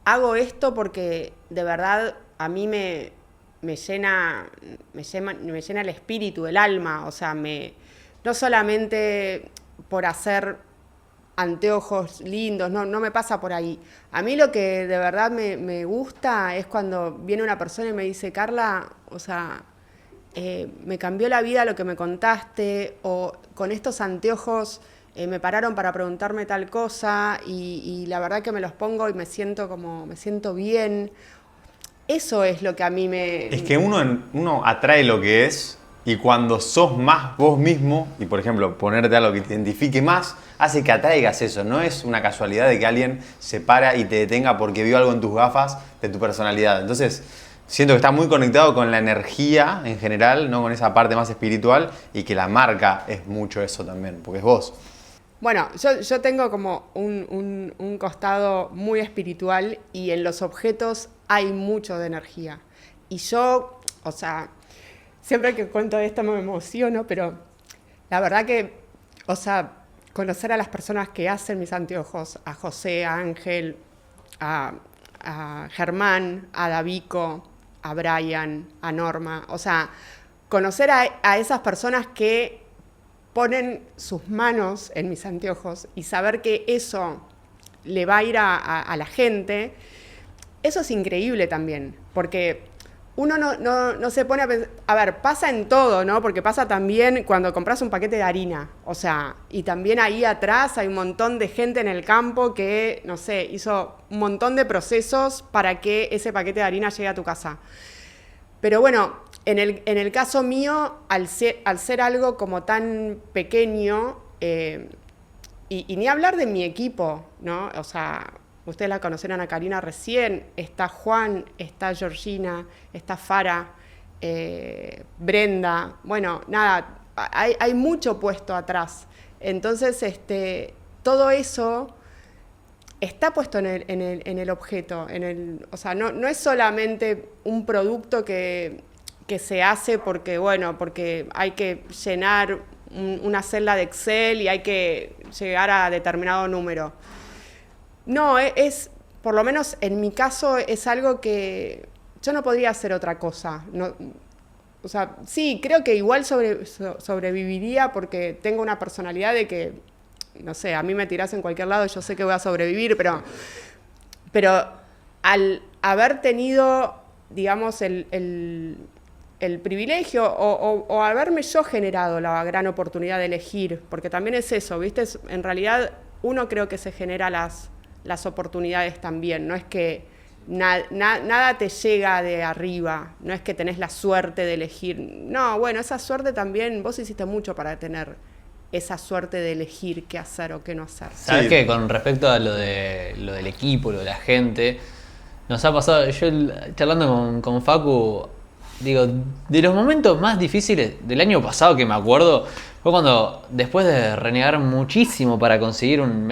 Speaker 1: hago esto porque de verdad a mí me llena el espíritu, el alma. O sea, no solamente por hacer anteojos lindos, no me pasa por ahí. A mí lo que de verdad me gusta es cuando viene una persona y me dice, Carla, o sea, me cambió la vida lo que me contaste, o con estos anteojos me pararon para preguntarme tal cosa y la verdad que me los pongo y me siento bien. Eso es lo que a mí
Speaker 2: Es que uno atrae lo que es, y cuando sos más vos mismo, y por ejemplo ponerte algo que te identifique más, hace que atraigas eso. No es una casualidad de que alguien se para y te detenga porque vio algo en tus gafas de tu personalidad. Entonces siento que está muy conectado con la energía en general, ¿no? Con esa parte más espiritual, y que la marca es mucho eso también, porque es vos.
Speaker 1: Bueno, yo tengo como un costado muy espiritual, y en los objetos hay mucho de energía. Y yo, o sea, siempre que cuento esto me emociono, pero la verdad que, o sea, conocer a las personas que hacen mis anteojos, a José, a Ángel, a Germán, a Davico, a Brian, a Norma, o sea, conocer a esas personas que ponen sus manos en mis anteojos y saber que eso le va a ir a la gente, eso es increíble también, porque uno no se pone a pensar, a ver, pasa en todo, ¿no? Porque pasa también cuando compras un paquete de harina, o sea, y también ahí atrás hay un montón de gente en el campo que, no sé, hizo un montón de procesos para que ese paquete de harina llegue a tu casa. Pero bueno, en el caso mío, al ser algo como tan pequeño, y ni hablar de mi equipo, ¿no? O sea, ustedes la conocieron a Karina recién, está Juan, está Georgina, está Fara, Brenda, bueno, nada, hay mucho puesto atrás. Entonces, todo eso está puesto en el objeto, o sea, no es solamente un producto que se hace porque, bueno, porque hay que llenar una celda de Excel y hay que llegar a determinado número. No, por lo menos en mi caso, es algo que yo no podría hacer otra cosa. No, o sea, sí, creo que igual sobreviviría porque tengo una personalidad de que, no sé, a mí me tirás en cualquier lado y yo sé que voy a sobrevivir, pero al haber tenido, digamos, el privilegio o haberme yo generado la gran oportunidad de elegir, porque también es eso, ¿viste? En realidad uno creo que se genera las oportunidades también, no es que nada te llega de arriba, no es que tenés la suerte de elegir, no, bueno, esa suerte también, vos hiciste mucho para tener esa suerte de elegir qué hacer o qué no hacer.
Speaker 3: ¿Sabes qué? Con respecto a lo del equipo, lo de la gente, nos ha pasado, yo charlando con Facu, digo, de los momentos más difíciles del año pasado que me acuerdo, fue cuando después de renegar muchísimo para conseguir un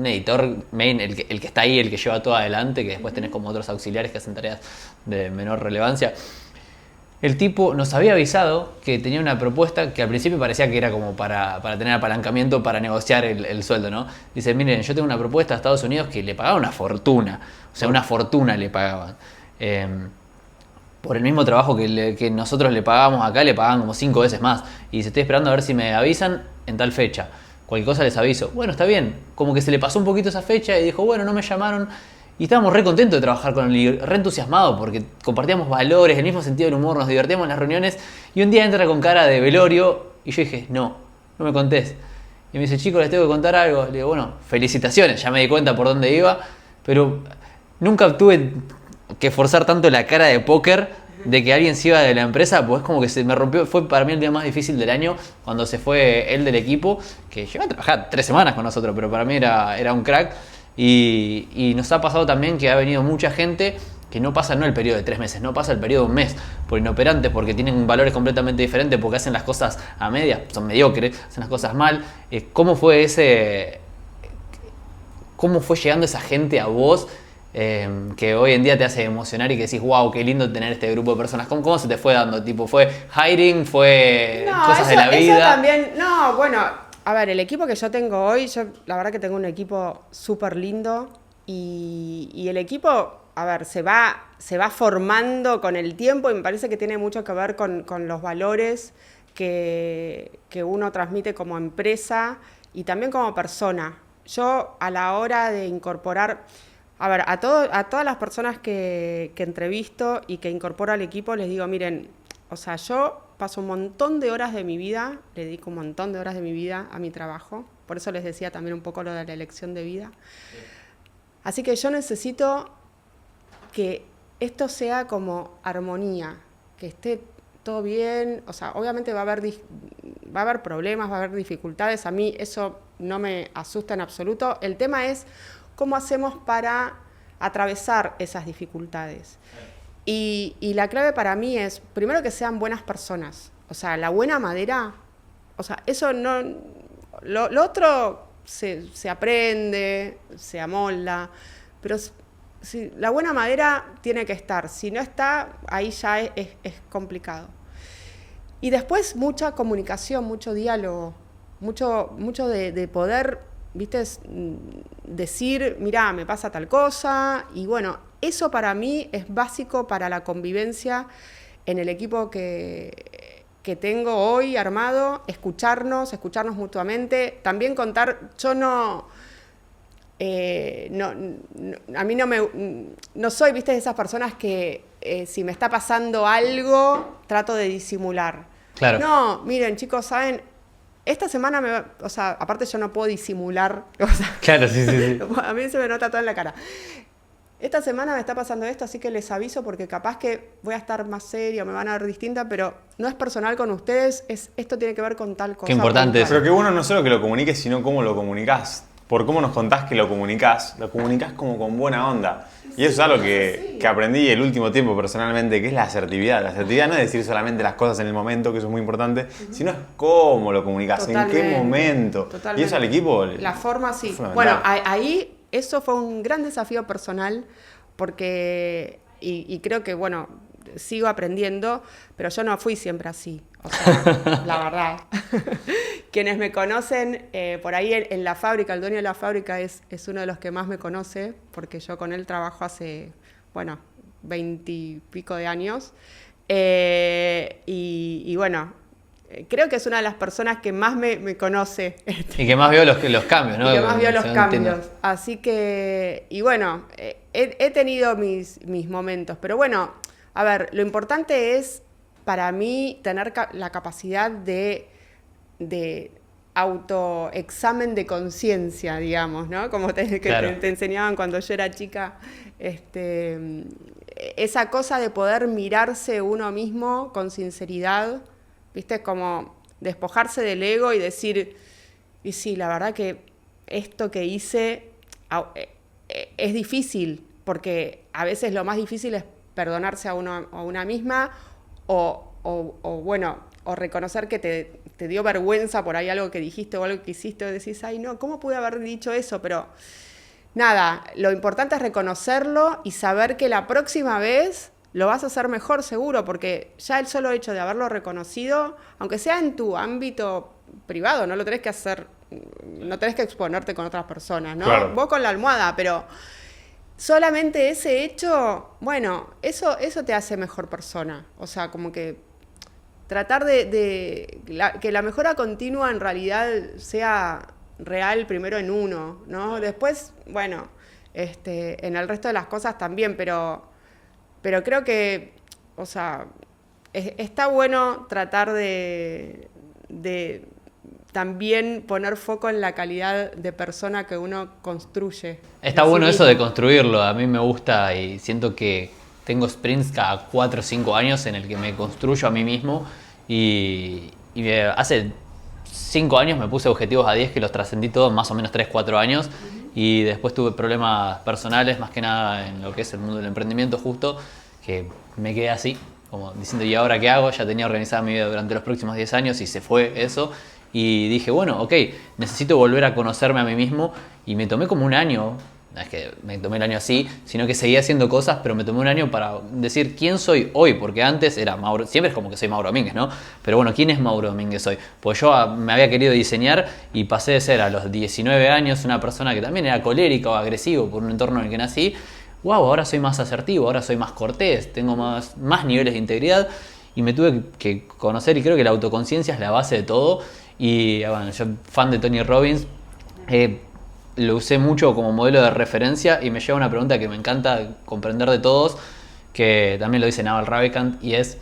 Speaker 3: editor main, el que está ahí, el que lleva todo adelante, que después tenés como otros auxiliares que hacen tareas de menor relevancia, el tipo nos había avisado que tenía una propuesta que al principio parecía que era como para tener apalancamiento para negociar el sueldo, ¿no? Dice, miren, yo tengo una propuesta a Estados Unidos que le pagaban una fortuna, o sea, una fortuna le pagaban. Por el mismo trabajo que nosotros le pagábamos acá, le pagaban como 5 veces más. Y dice, estoy esperando a ver si me avisan en tal fecha. Cualquier cosa les aviso. Bueno, está bien. Como que se le pasó un poquito esa fecha y dijo, bueno, no me llamaron. Y estábamos re contentos de trabajar con él, re entusiasmados porque compartíamos valores, el mismo sentido del humor, nos divertíamos en las reuniones. Y un día entra con cara de velorio y yo dije, no me contés. Y me dice, chicos, les tengo que contar algo. Le digo, bueno, felicitaciones, ya me di cuenta por dónde iba. Pero nunca tuve que forzar tanto la cara de póker de que alguien se iba de la empresa, pues como que se me rompió. Fue para mí el día más difícil del año cuando se fue él del equipo, que llegó a trabajar 3 semanas con nosotros, pero para mí era un crack. Y nos ha pasado también que ha venido mucha gente que no pasa el periodo de 3 meses, no pasa el periodo de un mes, por inoperantes, porque tienen valores completamente diferentes, porque hacen las cosas a medias, son mediocres, hacen las cosas mal. ¿Cómo fue llegando esa gente a vos? Que hoy en día te hace emocionar y que decís, wow, qué lindo tener este grupo de personas. ¿Cómo se te fue dando? Tipo, ¿fue hiring? ¿Fue cosas de la vida?
Speaker 1: Eso también, no, bueno, a ver, el equipo que yo tengo hoy, yo la verdad que tengo un equipo súper lindo y el equipo, a ver, se va formando con el tiempo y me parece que tiene mucho que ver con los valores que uno transmite como empresa y también como persona. Yo a la hora de incorporar... A ver, a todas las personas que entrevisto y que incorporo al equipo les digo, miren, o sea, yo paso un montón de horas de mi vida, le dedico un montón de horas de mi vida a mi trabajo, por eso les decía también un poco lo de la elección de vida. Así que yo necesito que esto sea como armonía, que esté todo bien, o sea, obviamente va a haber problemas, va a haber dificultades, a mí eso no me asusta en absoluto, el tema es cómo hacemos para atravesar esas dificultades. Y la clave para mí es, primero, que sean buenas personas. O sea, la buena madera, o sea, eso no... Lo otro se aprende, se amolda, pero si, la buena madera tiene que estar. Si no está, ahí ya es complicado. Y después mucha comunicación, mucho diálogo, mucho de poder, ¿viste? Decir, mirá, me pasa tal cosa. Y bueno, eso para mí es básico para la convivencia en el equipo que tengo hoy armado, escucharnos mutuamente, también contar, yo a mí no soy, viste, de esas personas que si me está pasando algo, trato de disimular.
Speaker 3: Claro.
Speaker 1: No, miren, chicos, ¿saben? Esta semana o sea, aparte yo no puedo disimular, o sea,
Speaker 3: Claro, sí.
Speaker 1: a mí se me nota todo en la cara. Esta semana me está pasando esto, así que les aviso porque capaz que voy a estar más serio, me van a ver distinta, pero no es personal con ustedes, esto tiene que ver con tal cosa.
Speaker 3: Qué importante
Speaker 2: Pero que bueno no solo que lo comuniques, sino cómo lo comunicás. Por cómo nos contás que lo comunicás como con buena onda. Y eso es algo que aprendí el último tiempo personalmente, que es la asertividad. La asertividad no es decir solamente las cosas en el momento, que eso es muy importante, sino es cómo lo comunicás,
Speaker 1: Totalmente,
Speaker 2: en qué momento.
Speaker 1: Totalmente.
Speaker 2: Y eso al equipo...
Speaker 1: La forma sí.
Speaker 2: Fundamental.
Speaker 1: Bueno, ahí eso fue un gran desafío personal porque, y creo que, bueno, sigo aprendiendo, pero yo no fui siempre así. O sea, la verdad. Quienes me conocen, por ahí en la fábrica, el dueño de la fábrica es uno de los que más me conoce, porque yo con él trabajo hace, 20 y pico de años. Y bueno, creo que es una de las personas que más me conoce.
Speaker 3: Y que más vio los cambios, ¿no?
Speaker 1: Y que más vio los
Speaker 3: Yo
Speaker 1: cambios.
Speaker 3: entiendo.
Speaker 1: Así que, y bueno, he tenido mis momentos. Pero bueno, a ver, lo importante es, para mí, tener la capacidad de autoexamen de conciencia, digamos, ¿no? Como
Speaker 3: Claro.
Speaker 1: te enseñaban cuando yo era chica, esa cosa de poder mirarse uno mismo con sinceridad, ¿viste? Como despojarse del ego y decir, y sí, la verdad que esto que hice es difícil, porque a veces lo más difícil es perdonarse a una misma o reconocer que te dio vergüenza por ahí algo que dijiste o algo que hiciste, o decís, ay no, ¿cómo pude haber dicho eso? Pero nada, lo importante es reconocerlo y saber que la próxima vez lo vas a hacer mejor seguro, porque ya el solo hecho de haberlo reconocido, aunque sea en tu ámbito privado, no lo tenés que hacer, no tenés que exponerte con otras personas, ¿no?
Speaker 2: Claro.
Speaker 1: Vos con la almohada, pero solamente ese hecho, bueno, eso te hace mejor persona. O sea, como que tratar que la mejora continua en realidad sea real primero en uno, ¿no? Después, bueno, en el resto de las cosas también, pero creo que, o sea, está bueno tratar de también poner foco en la calidad de persona que uno construye.
Speaker 3: Está bueno eso de construirlo, a mí me gusta y siento que tengo sprints cada 4 o 5 años en el que me construyo a mí mismo y hace 5 años me puse objetivos a 10 que los trascendí todos más o menos 3, 4 años y después tuve problemas personales, más que nada en lo que es el mundo del emprendimiento justo, que me quedé así, como diciendo, ¿y ahora qué hago? Ya tenía organizada mi vida durante los próximos 10 años y se fue eso. Y dije, bueno, ok, necesito volver a conocerme a mí mismo y me tomé como un año, no es que me tomé el año así, sino que seguía haciendo cosas, pero me tomé un año para decir quién soy hoy, porque antes era Mauro, siempre es como que soy Mauro Domínguez, ¿no? Pero bueno, ¿quién es Mauro Domínguez hoy? Pues yo me había querido diseñar y pasé de ser a los 19 años una persona que también era colérica o agresivo por un entorno en el que nací. Wow, ahora soy más asertivo, ahora soy más cortés, tengo más niveles de integridad y me tuve que conocer y creo que la autoconciencia es la base de todo. Y bueno, yo fan de Tony Robbins, lo usé mucho como modelo de referencia y me lleva una pregunta que me encanta comprender de todos, que también lo dice Naval Ravikant, y es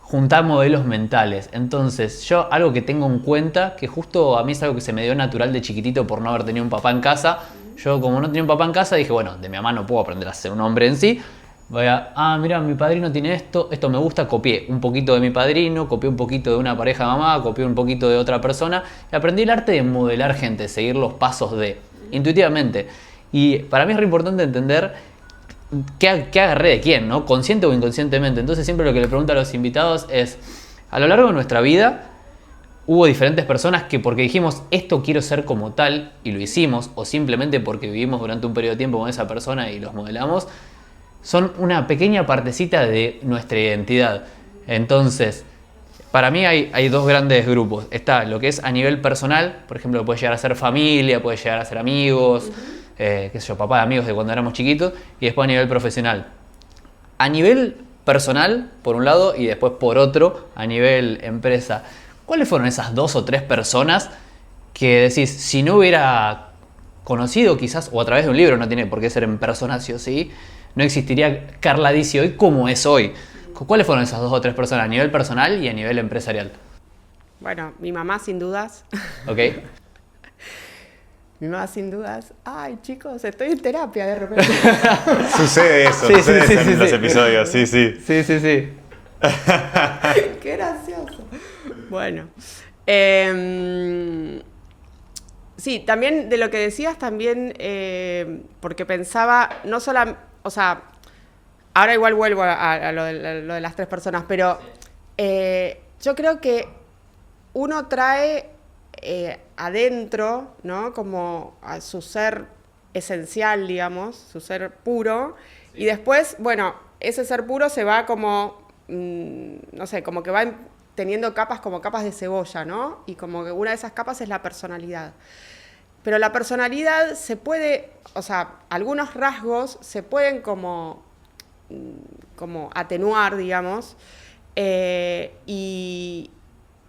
Speaker 3: juntar modelos mentales. Entonces, yo algo que tengo en cuenta, que justo a mí es algo que se me dio natural de chiquitito por no haber tenido un papá en casa, yo como no tenía un papá en casa dije, bueno, de mi mamá no puedo aprender a ser un hombre en sí, mira, mi padrino tiene esto me gusta, copié un poquito de mi padrino, copié un poquito de una pareja de mamá, copié un poquito de otra persona y aprendí el arte de modelar gente, seguir los pasos intuitivamente. Y para mí es re importante entender qué agarré de quién, ¿no? Consciente o inconscientemente. Entonces siempre lo que le pregunto a los invitados es, a lo largo de nuestra vida hubo diferentes personas que porque dijimos esto quiero ser como tal y lo hicimos, o simplemente porque vivimos durante un periodo de tiempo con esa persona y los modelamos, son una pequeña partecita de nuestra identidad. Entonces, Para mí hay dos grandes grupos. Está lo que es a nivel personal, por ejemplo, puede llegar a ser familia, puede llegar a ser amigos, qué sé yo, papá de amigos de cuando éramos chiquitos, y después a nivel profesional. A nivel personal, por un lado, y después por otro, a nivel empresa. ¿Cuáles fueron esas 2 o 3 personas que decís, si no hubiera conocido quizás, o a través de un libro, no tiene por qué ser en persona sí o sí, no existiría Carla Dizzi hoy como es hoy? ¿Cuáles fueron esas 2 o 3 personas a nivel personal y a nivel empresarial?
Speaker 1: Bueno, mi mamá sin dudas.
Speaker 3: ¿Ok?
Speaker 1: Mi mamá sin dudas. Ay, chicos, estoy en terapia de repente.
Speaker 2: Sucede eso,
Speaker 3: Sí,
Speaker 2: sucede
Speaker 3: sí,
Speaker 2: eso
Speaker 3: sí,
Speaker 2: en los
Speaker 3: sí.
Speaker 2: episodios, sí.
Speaker 3: Sí, sí, sí.
Speaker 1: Qué gracioso. Bueno. Sí, también de lo que decías, también porque pensaba, no solo, o sea, ahora igual vuelvo a lo de las 3 personas, pero yo creo que uno trae adentro, ¿no? Como a su ser esencial, digamos, su ser puro, y después, bueno, ese ser puro se va como, no sé, como que va teniendo capas como capas de cebolla, ¿no? Y como que una de esas capas es la personalidad. Pero la personalidad se puede, o sea, algunos rasgos se pueden como atenuar, digamos, y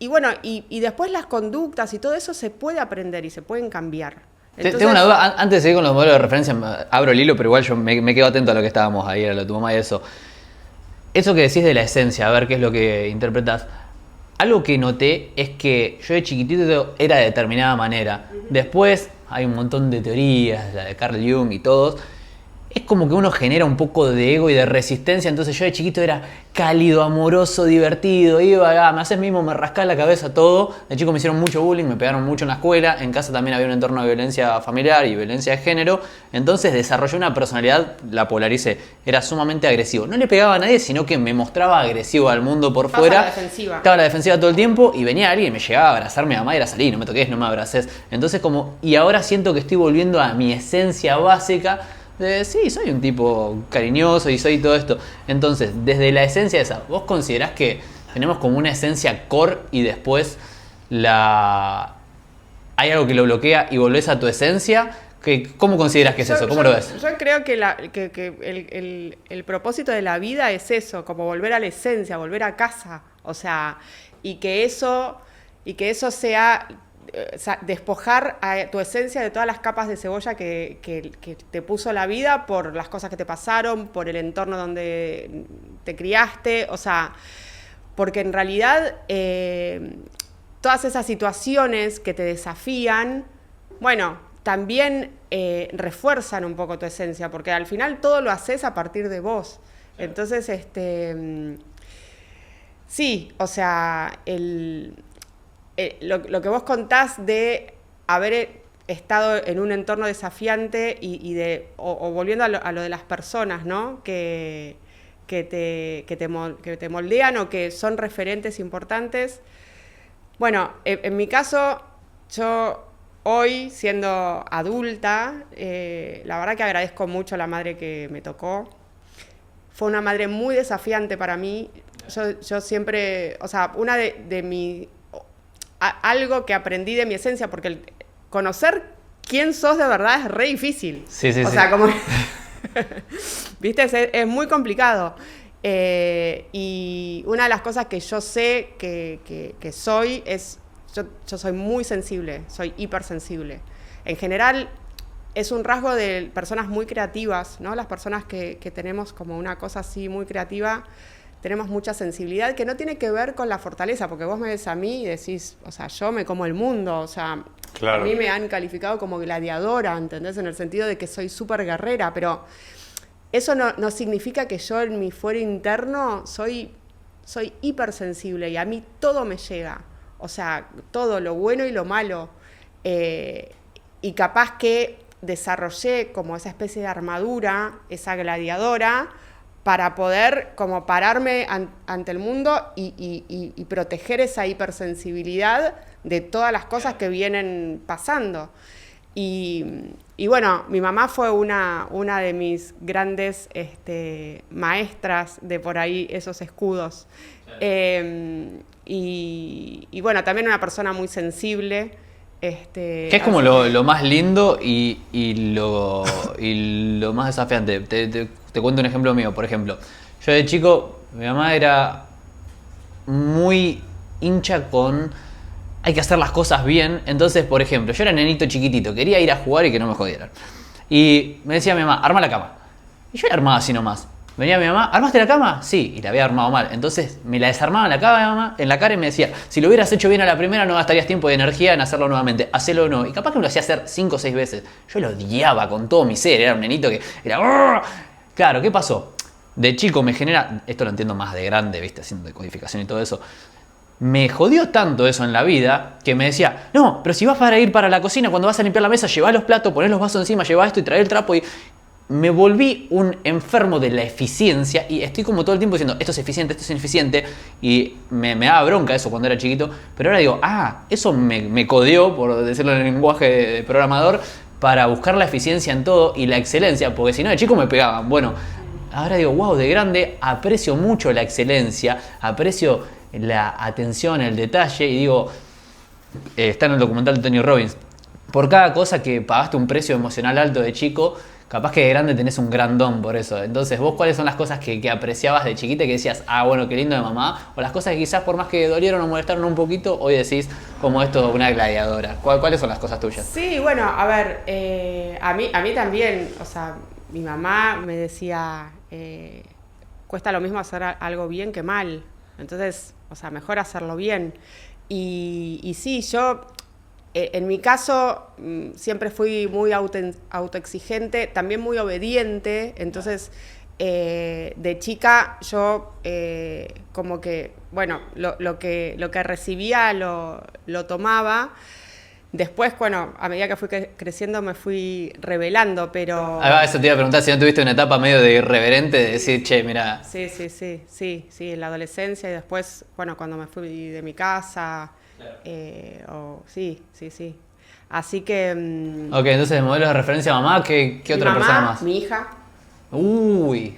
Speaker 1: bueno, y después las conductas y todo eso se puede aprender y se pueden cambiar. Entonces,
Speaker 3: tengo una duda, antes de seguir con los modelos de referencia, abro el hilo, pero igual yo me quedo atento a lo que estábamos ahí, a lo de tu mamá y eso. Eso que decís de la esencia, a ver qué es lo que interpretás. Algo que noté es que yo de chiquitito era de determinada manera. Después hay un montón de teorías, la de Carl Jung y todos. Es como que uno genera un poco de ego y de resistencia. Entonces yo de chiquito era cálido, amoroso, divertido. Iba, me haces mismo, me rascaba la cabeza, todo. De chico me hicieron mucho bullying, me pegaron mucho en la escuela. En casa también había un entorno de violencia familiar y violencia de género. Entonces desarrollé una personalidad, la polaricé. Era sumamente agresivo. No le pegaba a nadie, sino que me mostraba agresivo al mundo por fuera.
Speaker 1: a la defensiva.
Speaker 3: Estaba a la defensiva todo el tiempo y venía alguien y me llegaba a abrazarme a mamá y era salir, no me toques, no me abraces. Entonces como, y ahora siento que estoy volviendo a mi esencia básica. Sí, soy un tipo cariñoso y soy todo esto. Entonces, desde la esencia esa, ¿vos considerás que tenemos como una esencia core y después hay algo que lo bloquea y volvés a tu esencia? ¿Cómo considerás que es eso? ¿Cómo lo ves?
Speaker 1: Yo creo que, el propósito de la vida es eso, como volver a la esencia, volver a casa. O sea, y que eso sea despojar a tu esencia de todas las capas de cebolla que te puso la vida por las cosas que te pasaron, por el entorno donde te criaste, o sea, porque en realidad todas esas situaciones que te desafían, bueno, también refuerzan un poco tu esencia, porque al final todo lo haces a partir de vos. Entonces, sí, o sea, lo que vos contás de haber estado en un entorno desafiante o volviendo a lo de las personas, ¿no? Que te moldean o que son referentes importantes. Bueno, en mi caso, yo hoy, siendo adulta, la verdad que agradezco mucho a la madre que me tocó. Fue una madre muy desafiante para mí. Yo siempre, o sea, una de mi... algo que aprendí de mi esencia, porque conocer quién sos de verdad es re difícil.
Speaker 3: Sí.
Speaker 1: O sea, como... ¿Viste? Es muy complicado. Y una de las cosas que yo sé que soy es... Yo soy muy sensible, soy hipersensible. En general, es un rasgo de personas muy creativas, ¿no? Las personas que tenemos como una cosa así muy creativa... Tenemos mucha sensibilidad que no tiene que ver con la fortaleza, porque vos me ves a mí y decís, o sea, yo me como el mundo, o sea,
Speaker 2: Claro.
Speaker 1: A mí me han calificado como gladiadora, ¿entendés? En el sentido de que soy súper guerrera, pero eso no significa que yo en mi fuero interno soy hipersensible y a mí todo me llega, o sea, todo, lo bueno y lo malo, y capaz que desarrollé como esa especie de armadura, esa gladiadora, para poder como pararme ante el mundo y proteger esa hipersensibilidad de todas las cosas que vienen pasando. Y bueno, mi mamá fue una de mis grandes maestras de por ahí esos escudos. y bueno, también una persona muy sensible.
Speaker 3: Que es como lo más lindo y lo más desafiante. Te cuento un ejemplo mío, por ejemplo. Yo de chico, mi mamá era muy hincha con hay que hacer las cosas bien. Entonces, por ejemplo, yo era nenito chiquitito, quería ir a jugar y que no me jodieran. Y me decía mi mamá, arma la cama. Y yo la armaba así nomás. Venía mi mamá, ¿armaste la cama? Sí, y la había armado mal. Entonces me la desarmaba en la cama, en la cara y me decía, si lo hubieras hecho bien a la primera no gastarías tiempo y energía en hacerlo nuevamente. Hacelo o no. Y capaz que me lo hacía hacer 5 o 6 veces. Yo lo odiaba con todo mi ser. Era un nenito que era... ¡Urgh! Claro, ¿qué pasó? De chico me genera... Esto lo entiendo más de grande, ¿viste? Haciendo decodificación y todo eso. Me jodió tanto eso en la vida que me decía, no, pero si vas para ir para la cocina, cuando vas a limpiar la mesa, llevá los platos, ponés los vasos encima, llevá esto y traé el trapo y... Me volví un enfermo de la eficiencia y estoy como todo el tiempo diciendo esto es eficiente, esto es ineficiente y me daba bronca eso cuando era chiquito, pero ahora digo, eso me codeó, por decirlo en el lenguaje de programador, para buscar la eficiencia en todo y la excelencia, porque si no de chico me pegaban. Bueno, ahora digo, wow, de grande aprecio mucho la excelencia, aprecio la atención, el detalle y digo, está en el documental de Tony Robbins, por cada cosa que pagaste un precio emocional alto de chico, capaz que de grande tenés un gran don por eso. Entonces, ¿vos cuáles son las cosas que apreciabas de chiquita y que decías, bueno, qué lindo de mamá? O las cosas que quizás por más que dolieron o molestaron un poquito, hoy decís, como esto, una gladiadora. ¿Cuáles son las cosas tuyas?
Speaker 1: Sí, bueno, a ver, a mí también, o sea, mi mamá me decía, cuesta lo mismo hacer algo bien que mal. Entonces, o sea, mejor hacerlo bien. Y sí, yo... En mi caso, siempre fui muy autoexigente, también muy obediente, entonces de chica yo como que, bueno, lo que recibía lo tomaba. Después, bueno, a medida que fui creciendo me fui revelando, pero...
Speaker 3: Eso te iba a preguntar, si no tuviste una etapa medio de irreverente, de decir, che, mira...
Speaker 1: Sí, en la adolescencia y después, bueno, cuando me fui de mi casa... Sí. Así que...
Speaker 3: Ok, entonces de modelo de referencia a mamá, ¿qué otra
Speaker 1: mamá,
Speaker 3: persona más?
Speaker 1: Mi hija.
Speaker 3: Uy,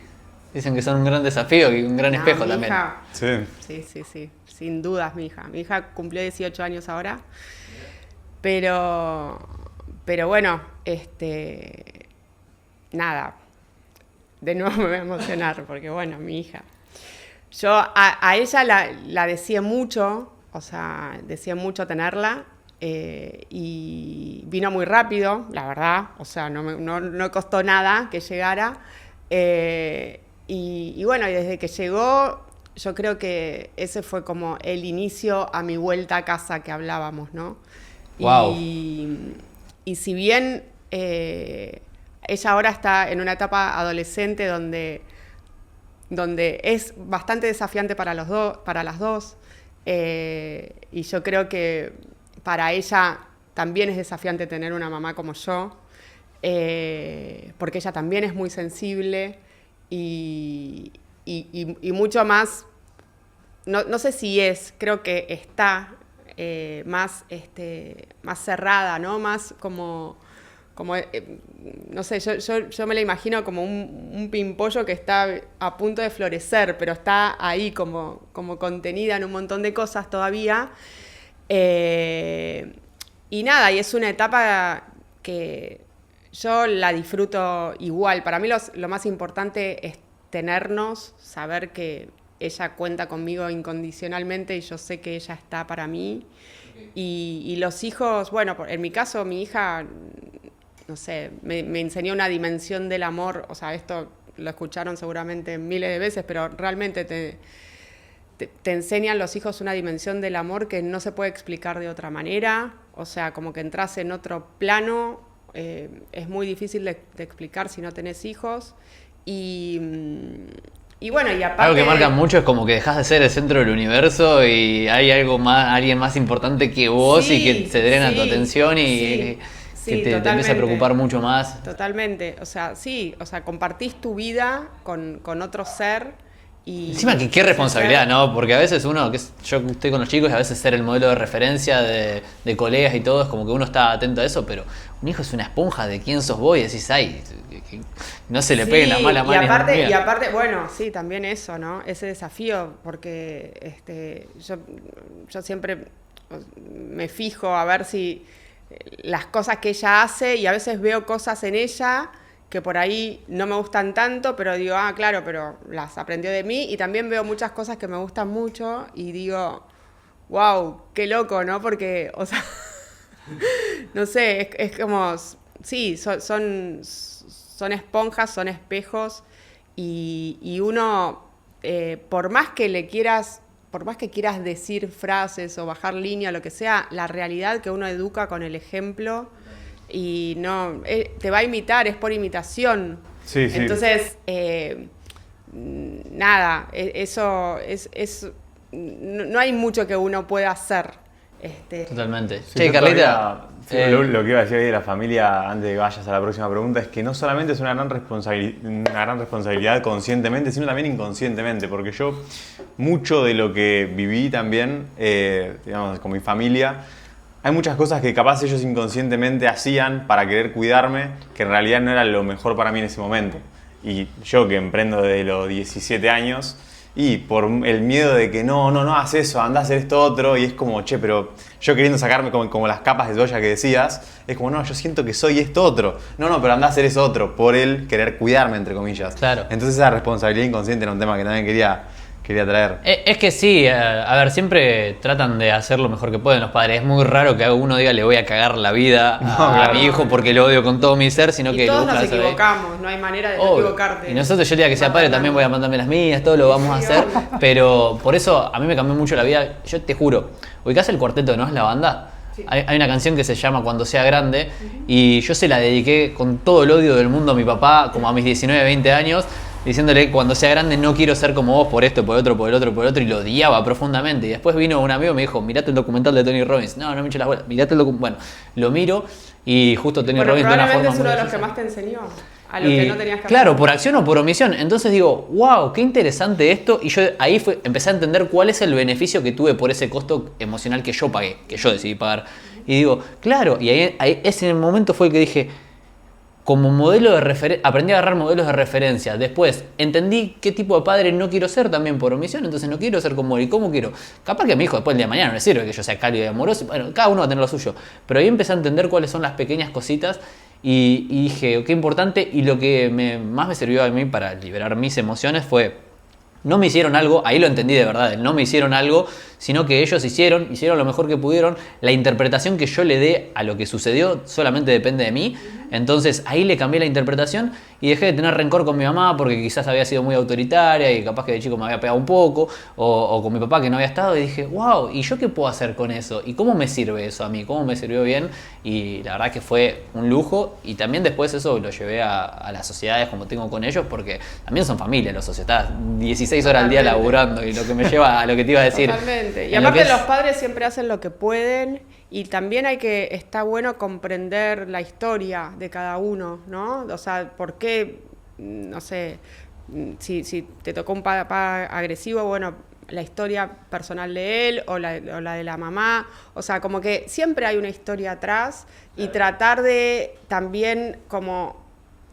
Speaker 3: dicen que son un gran desafío y un gran espejo
Speaker 1: mi
Speaker 3: también.
Speaker 1: Hija,
Speaker 2: Sí.
Speaker 1: Sin dudas mi hija. Mi hija cumplió 18 años ahora. Pero bueno, nada. De nuevo me voy a emocionar porque bueno, mi hija. Yo a ella la deseé mucho. O sea, decía mucho tenerla y vino muy rápido, la verdad. O sea, no costó nada que llegara. Y bueno, y desde que llegó, yo creo que ese fue como el inicio a mi vuelta a casa que hablábamos, ¿no?
Speaker 3: Wow.
Speaker 1: Y si bien ella ahora está en una etapa adolescente donde es bastante desafiante para las dos, y yo creo que para ella también es desafiante tener una mamá como yo, porque ella también es muy sensible y mucho más, no sé si creo que está más cerrada, ¿no? Más como no sé, yo me la imagino como un pimpollo que está a punto de florecer, pero está ahí como contenida en un montón de cosas todavía. Y nada, y es una etapa que yo la disfruto igual. Para mí lo más importante es tenernos, saber que ella cuenta conmigo incondicionalmente y yo sé que ella está para mí. Y los hijos, bueno, en mi caso, mi hija... no sé, me enseñó una dimensión del amor, o sea, esto lo escucharon seguramente miles de veces, pero realmente te enseñan los hijos una dimensión del amor que no se puede explicar de otra manera, o sea, como que entras en otro plano, es muy difícil de explicar si no tenés hijos, y bueno, y aparte...
Speaker 3: Algo que marca mucho es como que dejas de ser el centro del universo y hay alguien más importante que vos y que se drena tu atención y... que te empieza a preocupar mucho más.
Speaker 1: Totalmente, o sea, compartís tu vida con otro ser
Speaker 3: Encima que qué responsabilidad, ¿no? Porque a veces uno, yo estoy con los chicos y a veces ser el modelo de referencia de colegas y todo, es como que uno está atento a eso, pero un hijo es una esponja de quién sos vos y decís, ay, que no se le pegue la mala mano.
Speaker 1: Y aparte, bueno, sí, también eso, ¿no? Ese desafío, porque yo siempre me fijo a ver si las cosas que ella hace, y a veces veo cosas en ella que por ahí no me gustan tanto, pero digo, claro, pero las aprendió de mí, y también veo muchas cosas que me gustan mucho y digo, wow, qué loco, ¿no? Porque, o sea, no sé, es como, sí, son esponjas, son espejos, y uno, por más que quieras decir frases o bajar línea, lo que sea, la realidad que uno educa con el ejemplo, y no te va a imitar, es por imitación.
Speaker 2: Sí, sí.
Speaker 1: Entonces, nada, eso es no hay mucho que uno pueda hacer.
Speaker 3: Totalmente.
Speaker 2: Sí,
Speaker 3: Che, Carlita.
Speaker 2: Lo que iba a decir ahí de la familia, antes de que vayas a la próxima pregunta, es que no solamente es una gran responsabilidad conscientemente, sino también inconscientemente, porque yo mucho de lo que viví también, digamos, con mi familia, hay muchas cosas que capaz ellos inconscientemente hacían para querer cuidarme, que en realidad no era lo mejor para mí en ese momento. Y yo que emprendo desde los 17 años, y por el miedo de que no hagas eso, andá a hacer esto otro, y es como, che, pero yo queriendo sacarme como las capas de soya que decías, es como, no, yo siento que soy esto otro. No, pero andá a hacer eso otro, por el querer cuidarme, entre comillas.
Speaker 3: Claro.
Speaker 2: Entonces esa responsabilidad inconsciente era un tema que también quería traer.
Speaker 3: Es que sí, a ver, siempre tratan de hacer lo mejor que pueden los padres. Es muy raro que uno diga le voy a cagar la vida a mi hijo porque lo odio con todo mi ser, sino que
Speaker 1: todos nos equivocamos, no hay manera de no equivocarte.
Speaker 3: Y nosotros, yo el día que sea padre también voy a mandarme las mías, todo lo vamos a hacer, pero por eso a mí me cambió mucho la vida. Yo te juro, ubicás el Cuarteto de Nos, la banda. Sí. Hay una canción que se llama Cuando sea grande, y yo se la dediqué con todo el odio del mundo a mi papá, como a mis 19, 20 años, diciéndole, cuando sea grande no quiero ser como vos por esto, por el otro, por el otro, por el otro, y lo odiaba profundamente. Y después vino un amigo y me dijo, mirate el documental de Tony Robbins. No me eché las bolas, mirate el documental. Bueno, lo miro, y justo Tony Robbins de una forma
Speaker 1: es uno de los que más te enseñó a lo que no tenías que hacer.
Speaker 3: Claro, por acción o por omisión. Entonces digo, wow, qué interesante esto. Y yo ahí empecé a entender cuál es el beneficio que tuve por ese costo emocional que yo pagué, que yo decidí pagar. Y digo, claro, y ahí ese momento fue el que dije, como modelo de referencia, aprendí a agarrar modelos de referencia. Después entendí qué tipo de padre no quiero ser también por omisión, entonces no quiero ser como él. ¿Y cómo quiero? Capaz que a mi hijo después el día de mañana no le sirve que yo sea cálido y amoroso. Bueno, cada uno va a tener lo suyo. Pero ahí empecé a entender cuáles son las pequeñas cositas y dije, qué importante. Y lo que más me sirvió a mí para liberar mis emociones fue, no me hicieron algo, ahí lo entendí de verdad, no me hicieron algo, sino que ellos hicieron lo mejor que pudieron. La interpretación que yo le dé a lo que sucedió solamente depende de mí. Entonces ahí le cambié la interpretación y dejé de tener rencor con mi mamá porque quizás había sido muy autoritaria y capaz que de chico me había pegado un poco, o con mi papá que no había estado, y dije, wow, ¿y yo qué puedo hacer con eso? ¿Y cómo me sirve eso a mí? ¿Cómo me sirvió bien? Y la verdad que fue un lujo, y también después eso lo llevé a las sociedades como tengo con ellos, porque también son familia los socios, estás 16 horas al día laburando, y lo que me lleva a lo que te iba a decir.
Speaker 1: Totalmente. Y aparte los padres siempre hacen lo que pueden, y también está bueno comprender la historia de cada uno, ¿no? O sea, por qué, no sé, si te tocó un papá agresivo, bueno, la historia personal de él o la de la mamá, o sea, como que siempre hay una historia atrás, y tratar de también como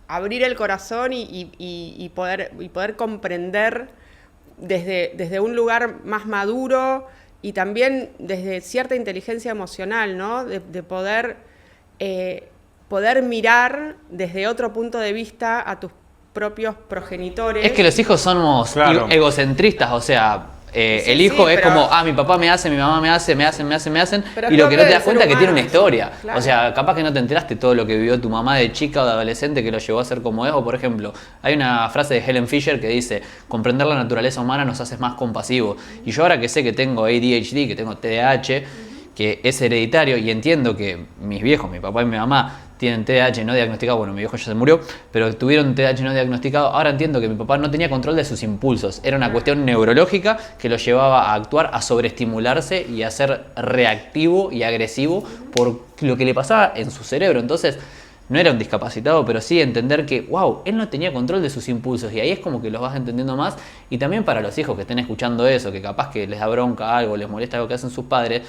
Speaker 1: abrir el corazón y poder comprender desde un lugar más maduro, y también desde cierta inteligencia emocional, ¿no? De poder mirar desde otro punto de vista a tus propios progenitores.
Speaker 3: Es que los hijos somos egocentristas, o sea, el hijo es como, mi papá me hace, mi mamá me hacen, y lo que no te das cuenta es que tiene una historia. Claro. O sea, capaz que no te enteraste todo lo que vivió tu mamá de chica o de adolescente que lo llevó a ser como es. O por ejemplo, hay una frase de Helen Fisher que dice, comprender la naturaleza humana nos hace más compasivos. Y yo ahora que sé que tengo ADHD, que tengo TDAH, que es hereditario, y entiendo que mis viejos, mi papá y mi mamá, tienen TDAH no diagnosticado, bueno, mi viejo ya se murió, pero tuvieron TDAH no diagnosticado. Ahora entiendo que mi papá no tenía control de sus impulsos, era una cuestión neurológica que lo llevaba a actuar, a sobreestimularse y a ser reactivo y agresivo por lo que le pasaba en su cerebro. Entonces, no era un discapacitado, pero sí entender que, wow, él no tenía control de sus impulsos, y ahí es como que los vas entendiendo más. Y también para los hijos que estén escuchando eso, que capaz que les da bronca algo, les molesta algo que hacen sus padres,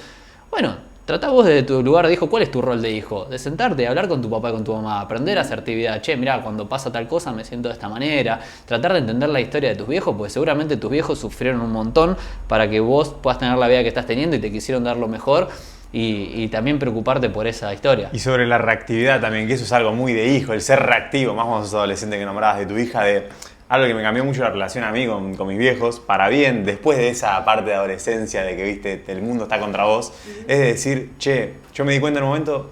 Speaker 3: bueno, tratá vos desde tu lugar de hijo. ¿Cuál es tu rol de hijo? De sentarte, hablar con tu papá y con tu mamá, aprender asertividad. Che, mirá, cuando pasa tal cosa me siento de esta manera. Tratar de entender la historia de tus viejos, porque seguramente tus viejos sufrieron un montón para que vos puedas tener la vida que estás teniendo y te quisieron dar lo mejor. Y también preocuparte por esa historia.
Speaker 2: Y sobre la reactividad también, que eso es algo muy de hijo, el ser reactivo, más cuando sos adolescente, que nombrabas de tu hija, de algo que me cambió mucho la relación a mí con mis viejos, para bien, después de esa parte de adolescencia de que, viste, el mundo está contra vos, es de decir, che, yo me di cuenta en un momento,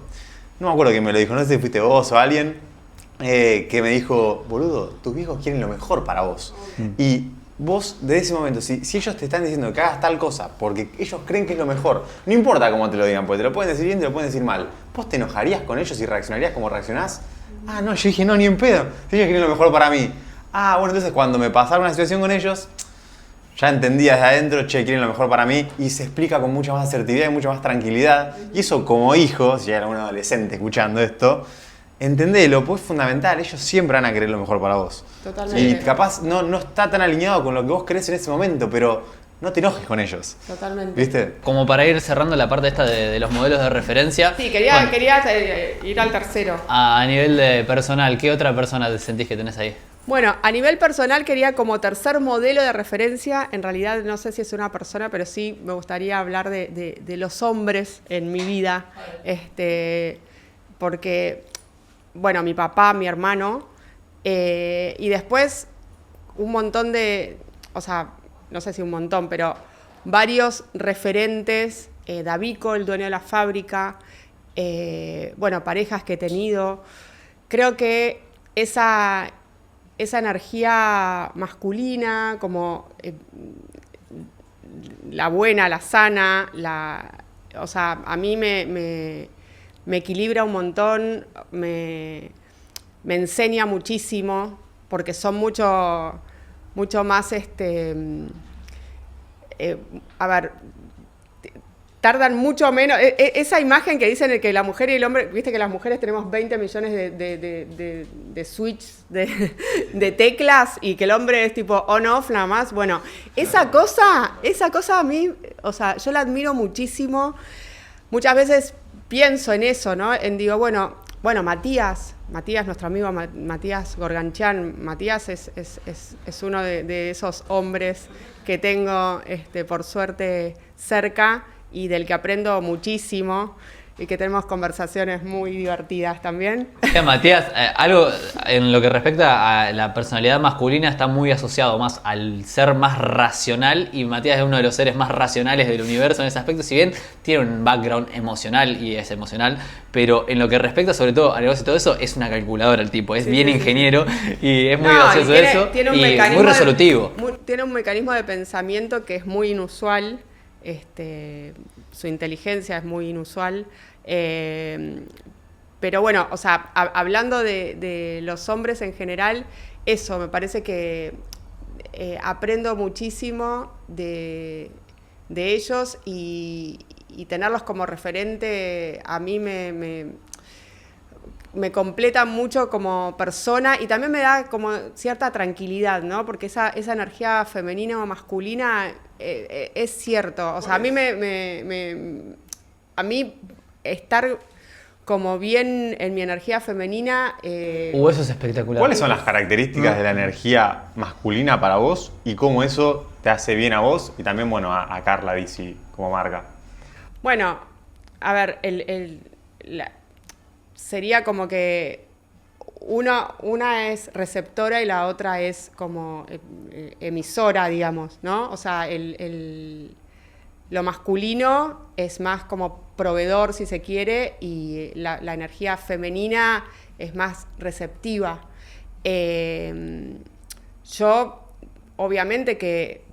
Speaker 2: no me acuerdo quién me lo dijo, no sé si fuiste vos o alguien, que me dijo, boludo, tus viejos quieren lo mejor para vos. Y vos, desde ese momento, si ellos te están diciendo que hagas tal cosa porque ellos creen que es lo mejor, no importa cómo te lo digan, porque te lo pueden decir bien, te lo pueden decir mal, ¿vos te enojarías con ellos y reaccionarías como reaccionás? Ah, no, yo dije, no, ni en pedo, ellos quieren lo mejor para mí. Ah, bueno, entonces cuando me pasaba una situación con ellos, ya entendía desde adentro, che, quieren lo mejor para mí, y se explica con mucha más asertividad y mucha más tranquilidad. Y eso como hijo, si hay algún adolescente escuchando esto, entendelo, pues es fundamental, ellos siempre van a querer lo mejor para vos.
Speaker 1: Totalmente.
Speaker 2: Y capaz no está tan alineado con lo que vos querés en ese momento, pero no te enojes con ellos.
Speaker 1: Totalmente.
Speaker 2: ¿Viste?
Speaker 3: Como para ir cerrando la parte esta de los modelos de referencia.
Speaker 1: Sí, quería ir al tercero.
Speaker 3: A nivel de personal, ¿qué otra persona te sentís que tenés ahí?
Speaker 1: Bueno, a nivel personal quería como tercer modelo de referencia, en realidad no sé si es una persona, pero sí me gustaría hablar de los hombres en mi vida, porque, bueno, mi papá, mi hermano, y después un montón o sea, no sé si un montón, pero varios referentes, Davico, el dueño de la fábrica, bueno, parejas que he tenido. Creo que esa energía masculina, como la buena, la sana, o sea, a mí me equilibra un montón, me enseña muchísimo, porque son mucho más, a ver, tardan mucho menos. Esa imagen que dicen que la mujer y el hombre, viste que las mujeres tenemos 20 millones de switches, de teclas, y que el hombre es tipo on-off nada más. Bueno, esa cosa a mí, o sea, yo la admiro muchísimo. Muchas veces pienso en eso, ¿no? Digo, bueno, Matías, nuestro amigo Matías Gorganchian, Matías es uno de esos hombres que tengo, por suerte, cerca, y del que aprendo muchísimo, y que tenemos conversaciones muy divertidas también.
Speaker 3: Matías, algo en lo que respecta a la personalidad masculina está muy asociado más al ser más racional, y Matías es uno de los seres más racionales del universo en ese aspecto, si bien tiene un background emocional y es emocional, pero en lo que respecta sobre todo a negocio y todo eso, es una calculadora el tipo, es bien ingeniero, y es muy gracioso eso, y muy resolutivo.
Speaker 1: Tiene un mecanismo de pensamiento que es muy inusual. Su inteligencia es muy inusual, pero bueno, o sea, hablando de los hombres en general, eso, me parece que aprendo muchísimo de ellos, y tenerlos como referente a mí me completa mucho como persona, y también me da como cierta tranquilidad, ¿no? Porque esa energía femenina o masculina es cierto. O sea, a mí estar como bien en mi energía femenina...
Speaker 3: Eso es espectacular.
Speaker 2: ¿Cuáles son las características de la energía masculina para vos y cómo eso te hace bien a vos y también, bueno, a Carla Disi como marca?
Speaker 1: Bueno, a ver, sería como que una es receptora y la otra es como emisora, digamos, ¿no? O sea, lo masculino es más como proveedor, si se quiere, y la energía femenina es más receptiva. Yo, obviamente que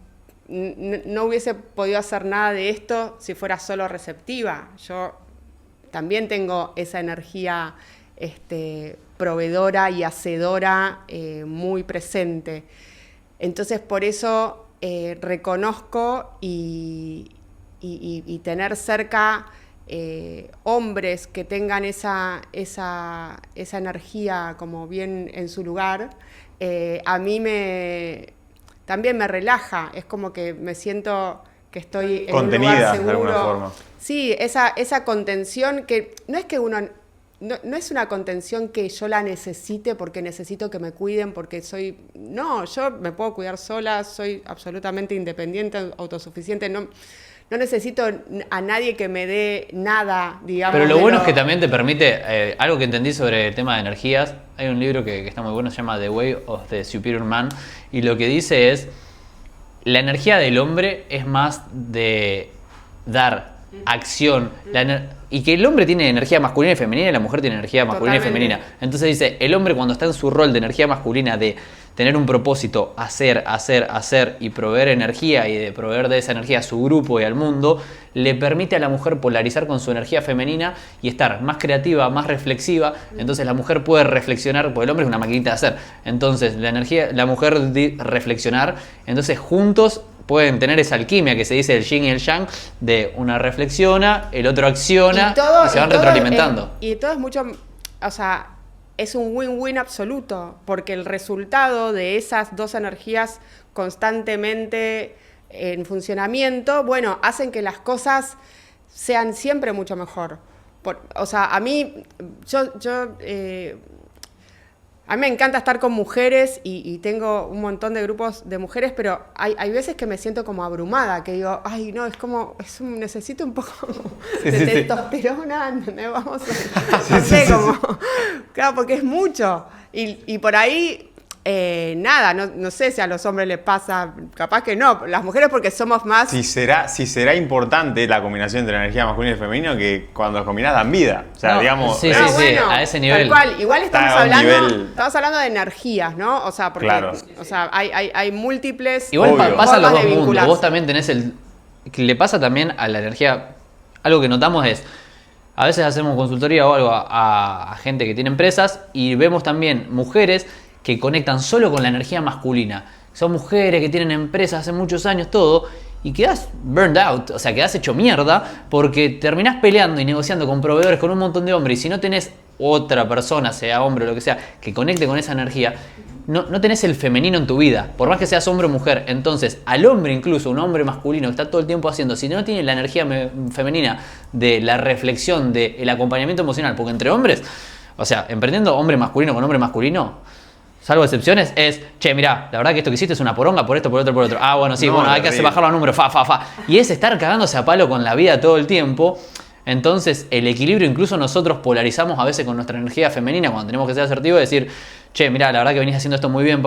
Speaker 1: no hubiese podido hacer nada de esto si fuera solo receptiva. Yo también tengo esa energía proveedora y hacedora muy presente. Entonces, por eso reconozco y tener cerca hombres que tengan esa energía como bien en su lugar, a mí también me relaja, es como que me siento que estoy en
Speaker 2: contenida,
Speaker 1: un lugar seguro.
Speaker 2: de alguna forma.
Speaker 1: Sí, esa contención que no es que uno... No es una contención que yo la necesite porque necesito que me cuiden, porque no, yo me puedo cuidar sola, soy absolutamente independiente, autosuficiente, no necesito a nadie que me dé nada, digamos.
Speaker 3: Pero lo bueno es que también te permite, algo que entendí sobre el tema de energías, hay un libro que está muy bueno, se llama The Way of the Superior Man, y lo que dice es, la energía del hombre es más de dar acción, y que el hombre tiene energía masculina y femenina y la mujer tiene energía masculina y femenina. Entonces dice, el hombre cuando está en su rol de energía masculina, de tener un propósito, hacer y proveer energía y de proveer de esa energía a su grupo y al mundo, le permite a la mujer polarizar con su energía femenina y estar más creativa, más reflexiva. Entonces la mujer puede reflexionar, porque el hombre es una maquinita de hacer. Entonces la mujer reflexionar, entonces juntos pueden tener esa alquimia que se dice el yin y el yang, de una reflexiona, el otro acciona y se van retroalimentando.
Speaker 1: Y todo es mucho, o sea, es un win-win absoluto, porque el resultado de esas dos energías constantemente en funcionamiento, bueno, hacen que las cosas sean siempre mucho mejor. O sea, a mí me encanta estar con mujeres y tengo un montón de grupos de mujeres, pero hay veces que me siento como abrumada, que digo, ay, no, necesito un poco de testosterona, ¿entendés? Vamos a... No sé, claro, porque es mucho. Y por ahí, nada, no sé si a los hombres les pasa, capaz que no, las mujeres porque somos más...
Speaker 2: Si será importante la combinación entre la energía masculina y femenina, que cuando las combinás dan vida. O sea,
Speaker 3: No,
Speaker 2: digamos...
Speaker 3: sí,
Speaker 1: bueno,
Speaker 3: a ese nivel.
Speaker 1: Tal cual. Igual estamos
Speaker 2: Estamos
Speaker 1: hablando de energías, ¿no? O sea, porque
Speaker 2: Claro.
Speaker 1: o sea, hay múltiples
Speaker 3: Igual
Speaker 2: Obvio.
Speaker 3: pasa los
Speaker 1: formas
Speaker 3: dos
Speaker 1: de
Speaker 3: mundos.
Speaker 1: vincularse.
Speaker 3: Vos también tenés que le pasa también a la energía. Algo que notamos es, a veces hacemos consultoría o algo a gente que tiene empresas y vemos también mujeres que conectan solo con la energía masculina. Son mujeres que tienen empresas hace muchos años, todo, y quedás burned out, o sea, quedás hecho mierda porque terminás peleando y negociando con proveedores, con un montón de hombres, y si no tenés otra persona, sea hombre o lo que sea, que conecte con esa energía, no tenés el femenino en tu vida, por más que seas hombre o mujer. Entonces, al hombre incluso, un hombre masculino que está todo el tiempo haciendo, si no tiene la energía femenina de la reflexión, del acompañamiento emocional, porque entre hombres, o sea, emprendiendo hombre masculino con hombre masculino, salvo excepciones, es, che, mirá, la verdad que esto que hiciste es una poronga por esto, por otro, por otro. Ah, bueno, sí,
Speaker 2: No,
Speaker 3: bueno, hay que hacer bajar los números, fa. Y es estar cagándose a palo con la vida todo el tiempo. Entonces, el equilibrio, incluso nosotros polarizamos a veces con nuestra energía femenina cuando tenemos que ser asertivos y decir, che, mirá, la verdad que venís haciendo esto muy bien,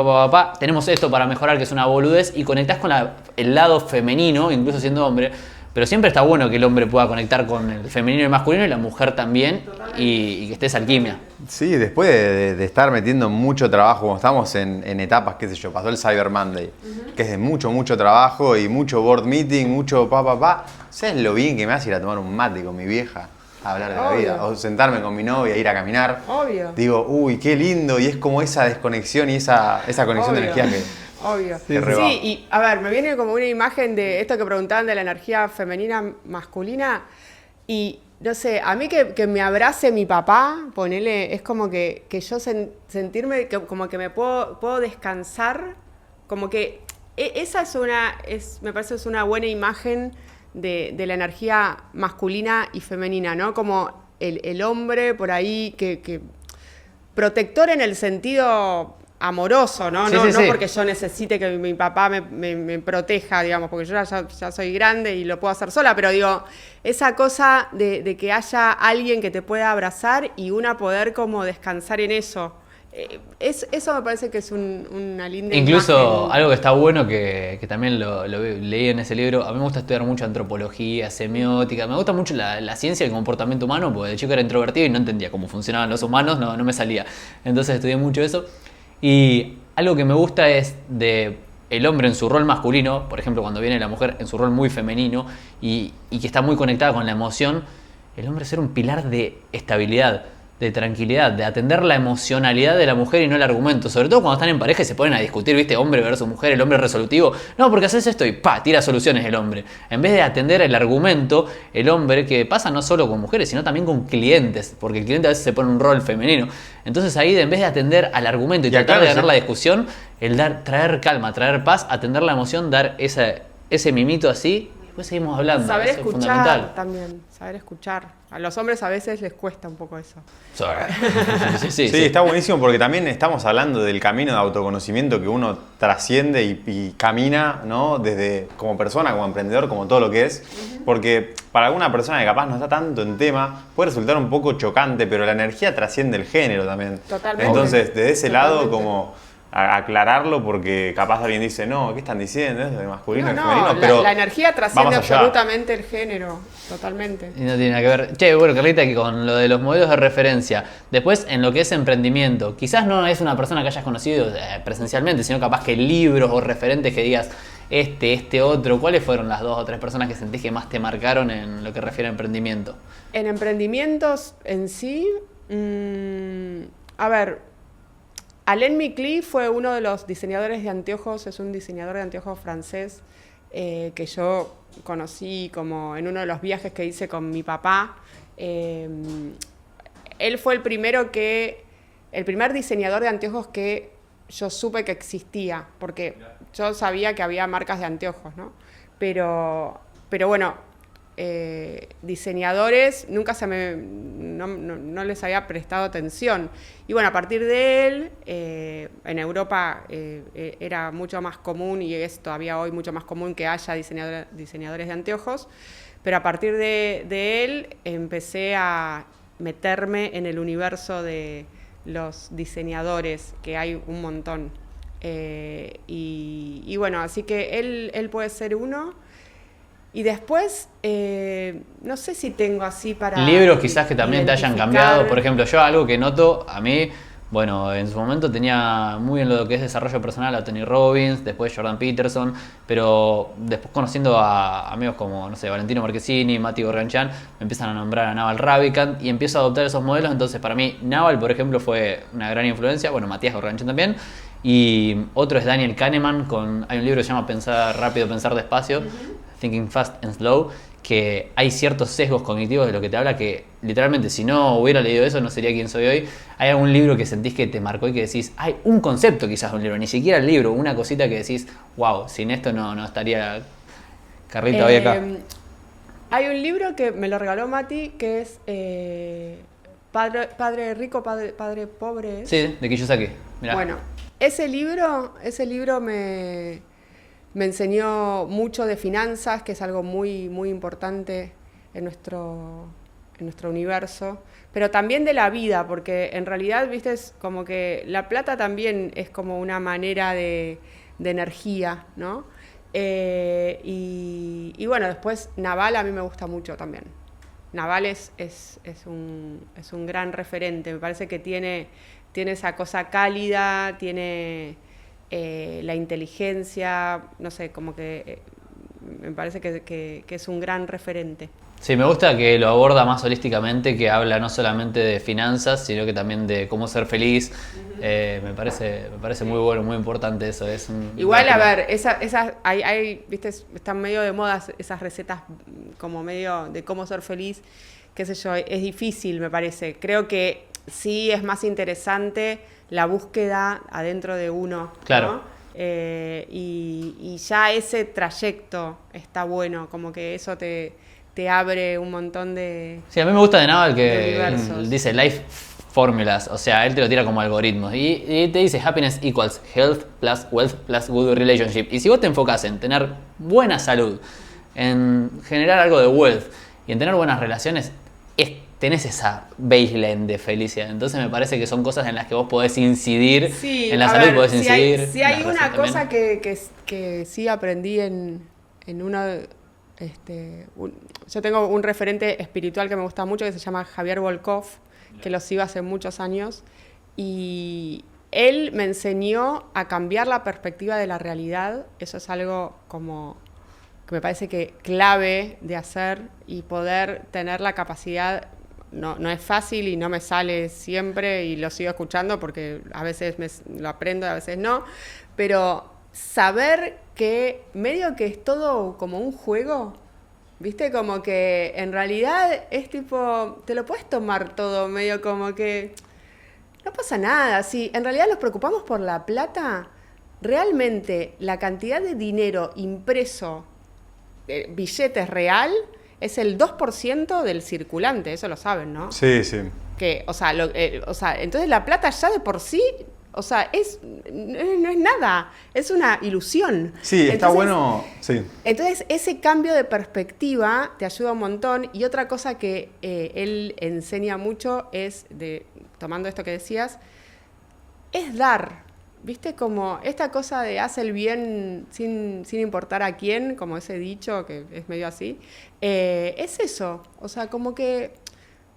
Speaker 3: tenemos esto para mejorar, que es una boludez, y conectás con el lado femenino, incluso siendo hombre. Pero siempre está bueno que el hombre pueda conectar con el femenino y el masculino y la mujer también, y que esté esa alquimia.
Speaker 2: Sí, después de estar metiendo mucho trabajo, como estamos en etapas, qué sé yo, pasó el Cyber Monday, que es de mucho trabajo y mucho board meeting, mucho ¿Sabes lo bien que me hace ir a tomar un mate con mi vieja a hablar de la
Speaker 1: Obvio.
Speaker 2: vida? O sentarme con mi novia, ir a caminar.
Speaker 1: Obvio.
Speaker 2: Digo, uy, qué lindo, y es como esa desconexión y esa conexión de
Speaker 1: Obvio.
Speaker 2: energía que...
Speaker 1: Obvio.
Speaker 2: Que reba.
Speaker 1: Sí, y a ver, me viene como una imagen de esto que preguntaban de la energía femenina, masculina, y no sé, a mí que me abrace mi papá, ponele, es como que yo sentirme como que me puedo descansar, como que esa me parece es una buena imagen de la energía masculina y femenina, ¿no? Como el hombre por ahí que protector en el sentido amoroso, ¿no?
Speaker 3: Sí,
Speaker 1: No
Speaker 3: sí.
Speaker 1: porque yo necesite que mi papá me proteja, digamos, porque yo ya soy grande y lo puedo hacer sola, pero digo, esa cosa de que haya alguien que te pueda abrazar y una poder como descansar en eso. Eso me parece que es una linda
Speaker 3: Incluso
Speaker 1: imagen.
Speaker 3: algo que está bueno, que también lo leí en ese libro, a mí me gusta estudiar mucho antropología, semiótica, me gusta mucho la ciencia del comportamiento humano, porque de chico era introvertido y no entendía cómo funcionaban los humanos, no me salía. Entonces estudié mucho eso. Y algo que me gusta es de el hombre en su rol masculino, por ejemplo, cuando viene la mujer en su rol muy femenino y que está muy conectada con la emoción, el hombre ser un pilar de estabilidad. de tranquilidad, de atender la emocionalidad de la mujer y no el argumento. Sobre todo cuando están en pareja y se ponen a discutir, ¿viste? Hombre versus mujer, el hombre resolutivo. No, porque haces esto y tira soluciones el hombre. En vez de atender el argumento, el hombre, que pasa no solo con mujeres, sino también con clientes, porque el cliente a veces se pone un rol femenino. Entonces ahí, en vez de atender al argumento y tratar de ganar la discusión, traer calma, traer paz, atender la emoción, dar ese mimito así, y después seguimos hablando.
Speaker 1: Saber
Speaker 3: Eso es
Speaker 1: escuchar
Speaker 3: fundamental.
Speaker 1: también, saber escuchar. A los hombres a veces les cuesta un poco eso.
Speaker 3: Sí,
Speaker 2: está buenísimo porque también estamos hablando del camino de autoconocimiento que uno trasciende y camina, ¿no? Desde como persona, como emprendedor, como todo lo que es. Porque para alguna persona que capaz no está tanto en tema, puede resultar un poco chocante, pero la energía trasciende el género también.
Speaker 1: Totalmente.
Speaker 2: Entonces, desde ese
Speaker 1: Totalmente.
Speaker 2: lado, como aclararlo, porque capaz alguien dice, no, ¿qué están diciendo? Es de masculino y
Speaker 1: No,
Speaker 2: femenino,
Speaker 1: la,
Speaker 2: pero
Speaker 1: la energía trasciende
Speaker 2: vamos allá.
Speaker 1: absolutamente el género, totalmente.
Speaker 3: Y no tiene nada que ver. Che, bueno, Carlita, que con lo de los modelos de referencia. Después, en lo que es emprendimiento, quizás no es una persona que hayas conocido presencialmente, sino capaz que libros o referentes que digas, este otro. ¿Cuáles fueron las 2 o 3 personas que sentís que más te marcaron en lo que refiere a emprendimiento?
Speaker 1: En emprendimientos en sí, a ver, Alain Micli fue uno de los diseñadores de anteojos, es un diseñador de anteojos francés que yo conocí como en uno de los viajes que hice con mi papá. Él fue el primer diseñador de anteojos que yo supe que existía, porque yo sabía que había marcas de anteojos, ¿no? Pero bueno, diseñadores nunca no les había prestado atención. Y bueno, a partir de él, en Europa era mucho más común, y es todavía hoy mucho más común que haya diseñadores de anteojos, pero a partir de él empecé a meterme en el universo de los diseñadores, que hay un montón. Y bueno, así que él puede ser uno. Y después, no sé si tengo así para...
Speaker 3: Libros quizás que también te hayan
Speaker 1: identificar.
Speaker 3: cambiado. Por ejemplo, yo algo que noto, a mí, bueno, en su momento tenía muy en lo que es desarrollo personal a Tony Robbins, después Jordan Peterson, pero después conociendo a amigos como, no sé, Valentino Marchesini, Mati Gorganchan, me empiezan a nombrar a Naval Ravikant y empiezo a adoptar esos modelos. Entonces para mí Naval, por ejemplo, fue una gran influencia, bueno, Matías Gorganchan también. Y otro es Daniel Kahneman, hay un libro que se llama Pensar rápido, pensar despacio, Thinking Fast and Slow, que hay ciertos sesgos cognitivos de lo que te habla que literalmente si no hubiera leído eso no sería quien soy hoy. ¿Hay algún libro que sentís que te marcó y que decís, hay un concepto quizás de un libro, ni siquiera el libro, una cosita que decís, wow, sin esto no estaría Carlita hoy acá?
Speaker 1: Hay un libro que me lo regaló Mati, que es Padre Rico, Padre Pobre.
Speaker 3: Sí, de Kiyosaki. Mirá.
Speaker 1: Bueno, ese libro me enseñó mucho de finanzas, que es algo muy, muy importante en nuestro universo, pero también de la vida, porque en realidad, viste, es como que la plata también es como una manera de energía, ¿no? Y bueno, después Naval a mí me gusta mucho también. Naval es un gran referente, me parece que tiene esa cosa cálida, tiene la inteligencia, no sé, como que me parece que es un gran referente.
Speaker 3: Sí, me gusta que lo aborda más holísticamente, que habla no solamente de finanzas, sino que también de cómo ser feliz. Me parece muy bueno, muy importante eso.
Speaker 1: Igual, a ver, hay, viste, están medio de moda esas recetas como medio de cómo ser feliz, qué sé yo, es difícil, me parece. Creo que sí es más interesante la búsqueda adentro de uno,
Speaker 3: claro,
Speaker 1: ¿no? Y ya ese trayecto está bueno, como que eso te abre un montón de...
Speaker 3: Sí, a mí me gusta de Naval que
Speaker 1: universos.
Speaker 3: dice life formulas, o sea, él te lo tira como algoritmos y te dice happiness equals health plus wealth plus good relationship. Y si vos te enfocás en tener buena salud, en generar algo de wealth y en tener buenas relaciones, tenés esa baseline de felicidad. Entonces me parece que son cosas en las que vos podés incidir,
Speaker 1: Sí,
Speaker 3: en la
Speaker 1: a
Speaker 3: salud
Speaker 1: ver,
Speaker 3: podés
Speaker 1: si
Speaker 3: incidir.
Speaker 1: si hay
Speaker 3: en las
Speaker 1: una
Speaker 3: relaciones
Speaker 1: cosa
Speaker 3: también.
Speaker 1: que sí aprendí en una... yo tengo un referente espiritual que me gusta mucho que se llama Javier Volkov, que lo sigo hace muchos años, y él me enseñó a cambiar la perspectiva de la realidad. Eso es algo como que me parece que clave de hacer y poder tener la capacidad no es fácil y no me sale siempre y lo sigo escuchando porque a veces lo aprendo, a veces no, pero saber que medio que es todo como un juego, ¿viste? Como que en realidad es tipo, te lo puedes tomar todo medio como que no pasa nada. Si en realidad nos preocupamos por la plata, realmente la cantidad de dinero impreso, billetes real, es el 2% del circulante, eso lo saben, ¿no?
Speaker 2: Sí, sí.
Speaker 1: Que, o sea, entonces la plata ya de por sí, o sea, no es nada, es una ilusión.
Speaker 2: Sí, está bueno, sí.
Speaker 1: Entonces, ese cambio de perspectiva te ayuda un montón. Y otra cosa que él enseña mucho es, tomando esto que decías, es dar. ¿Viste? Como esta cosa de haz el bien sin importar a quién, como ese dicho que es medio así, es eso. O sea, como que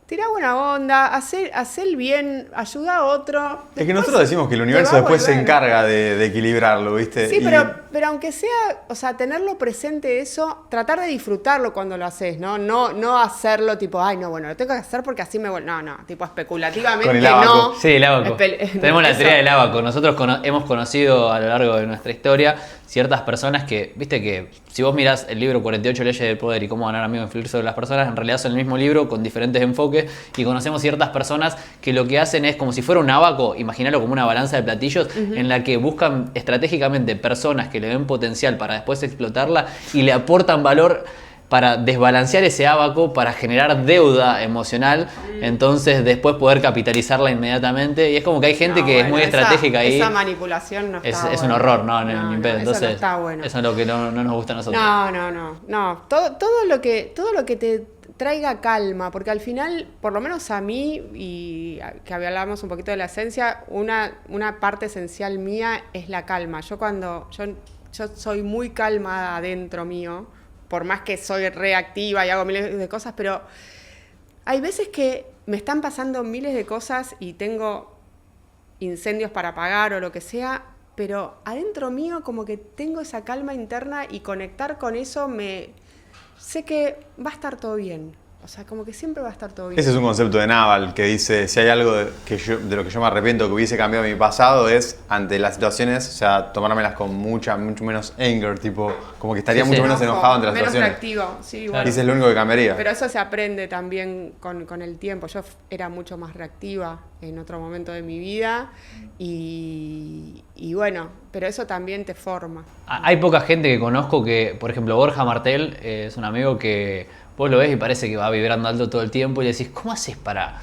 Speaker 1: tirá buena onda, hacer el bien, ayuda a otro.
Speaker 2: Es que nosotros decimos que el universo después se encarga de equilibrarlo, ¿viste?
Speaker 1: Sí, pero aunque sea, o sea, tenerlo presente eso, tratar de disfrutarlo cuando lo haces, ¿no? No hacerlo tipo, ay, no, bueno, lo tengo que hacer porque así me vuelvo. No, tipo especulativamente
Speaker 2: con el ábaco.
Speaker 1: no.
Speaker 3: Sí, el ábaco. Tenemos la teoría del ábaco. Nosotros hemos conocido a lo largo de nuestra historia ciertas personas que, viste que si vos mirás el libro 48 leyes del poder y cómo ganar amigos e influir sobre las personas, en realidad son el mismo libro con diferentes enfoques y conocemos ciertas personas que lo que hacen es como si fuera un ábaco, imaginarlo como una balanza de platillos en la que buscan estratégicamente personas que le ven potencial para después explotarla y le aportan valor para desbalancear ese ábaco, para generar deuda emocional, entonces después poder capitalizarla inmediatamente. Y es como que hay gente que es muy estratégica ahí.
Speaker 1: Esa manipulación no está
Speaker 3: es un horror, ¿no? Ni pedo.
Speaker 1: Eso
Speaker 3: Entonces,
Speaker 1: no está bueno.
Speaker 3: Eso es lo que no nos gusta a nosotros.
Speaker 1: No. Todo lo que te traiga calma, porque al final, por lo menos a mí, y que hablamos un poquito de la esencia, una parte esencial mía es la calma. Yo soy muy calmada adentro mío, por más que soy reactiva y hago miles de cosas, pero hay veces que me están pasando miles de cosas y tengo incendios para apagar o lo que sea, pero adentro mío como que tengo esa calma interna y conectar con eso sé que va a estar todo bien. O sea, como que siempre va a estar todo bien.
Speaker 2: Ese es un concepto de Naval que dice, si hay algo de lo que yo me arrepiento que hubiese cambiado en mi pasado es, ante las situaciones, o sea, tomármelas con mucho menos anger, tipo, como que estaría mucho menos enojado ante las situaciones.
Speaker 1: Menos reactivo, sí, igual.
Speaker 2: Y ese es lo único que cambiaría.
Speaker 1: Pero eso se aprende también con el tiempo. Yo era mucho más reactiva en otro momento de mi vida y bueno, pero eso también te forma.
Speaker 3: Hay poca gente que conozco que, por ejemplo, Borja Martel es un amigo que vos lo ves y parece que va vibrando alto todo el tiempo y le decís, ¿cómo haces para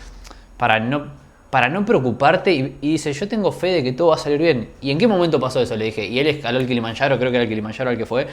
Speaker 3: no preocuparte? Y dice, yo tengo fe de que todo va a salir bien. ¿Y en qué momento pasó eso? Le dije. Y él escaló el Kilimanjaro, creo que era el Kilimanjaro al que fue.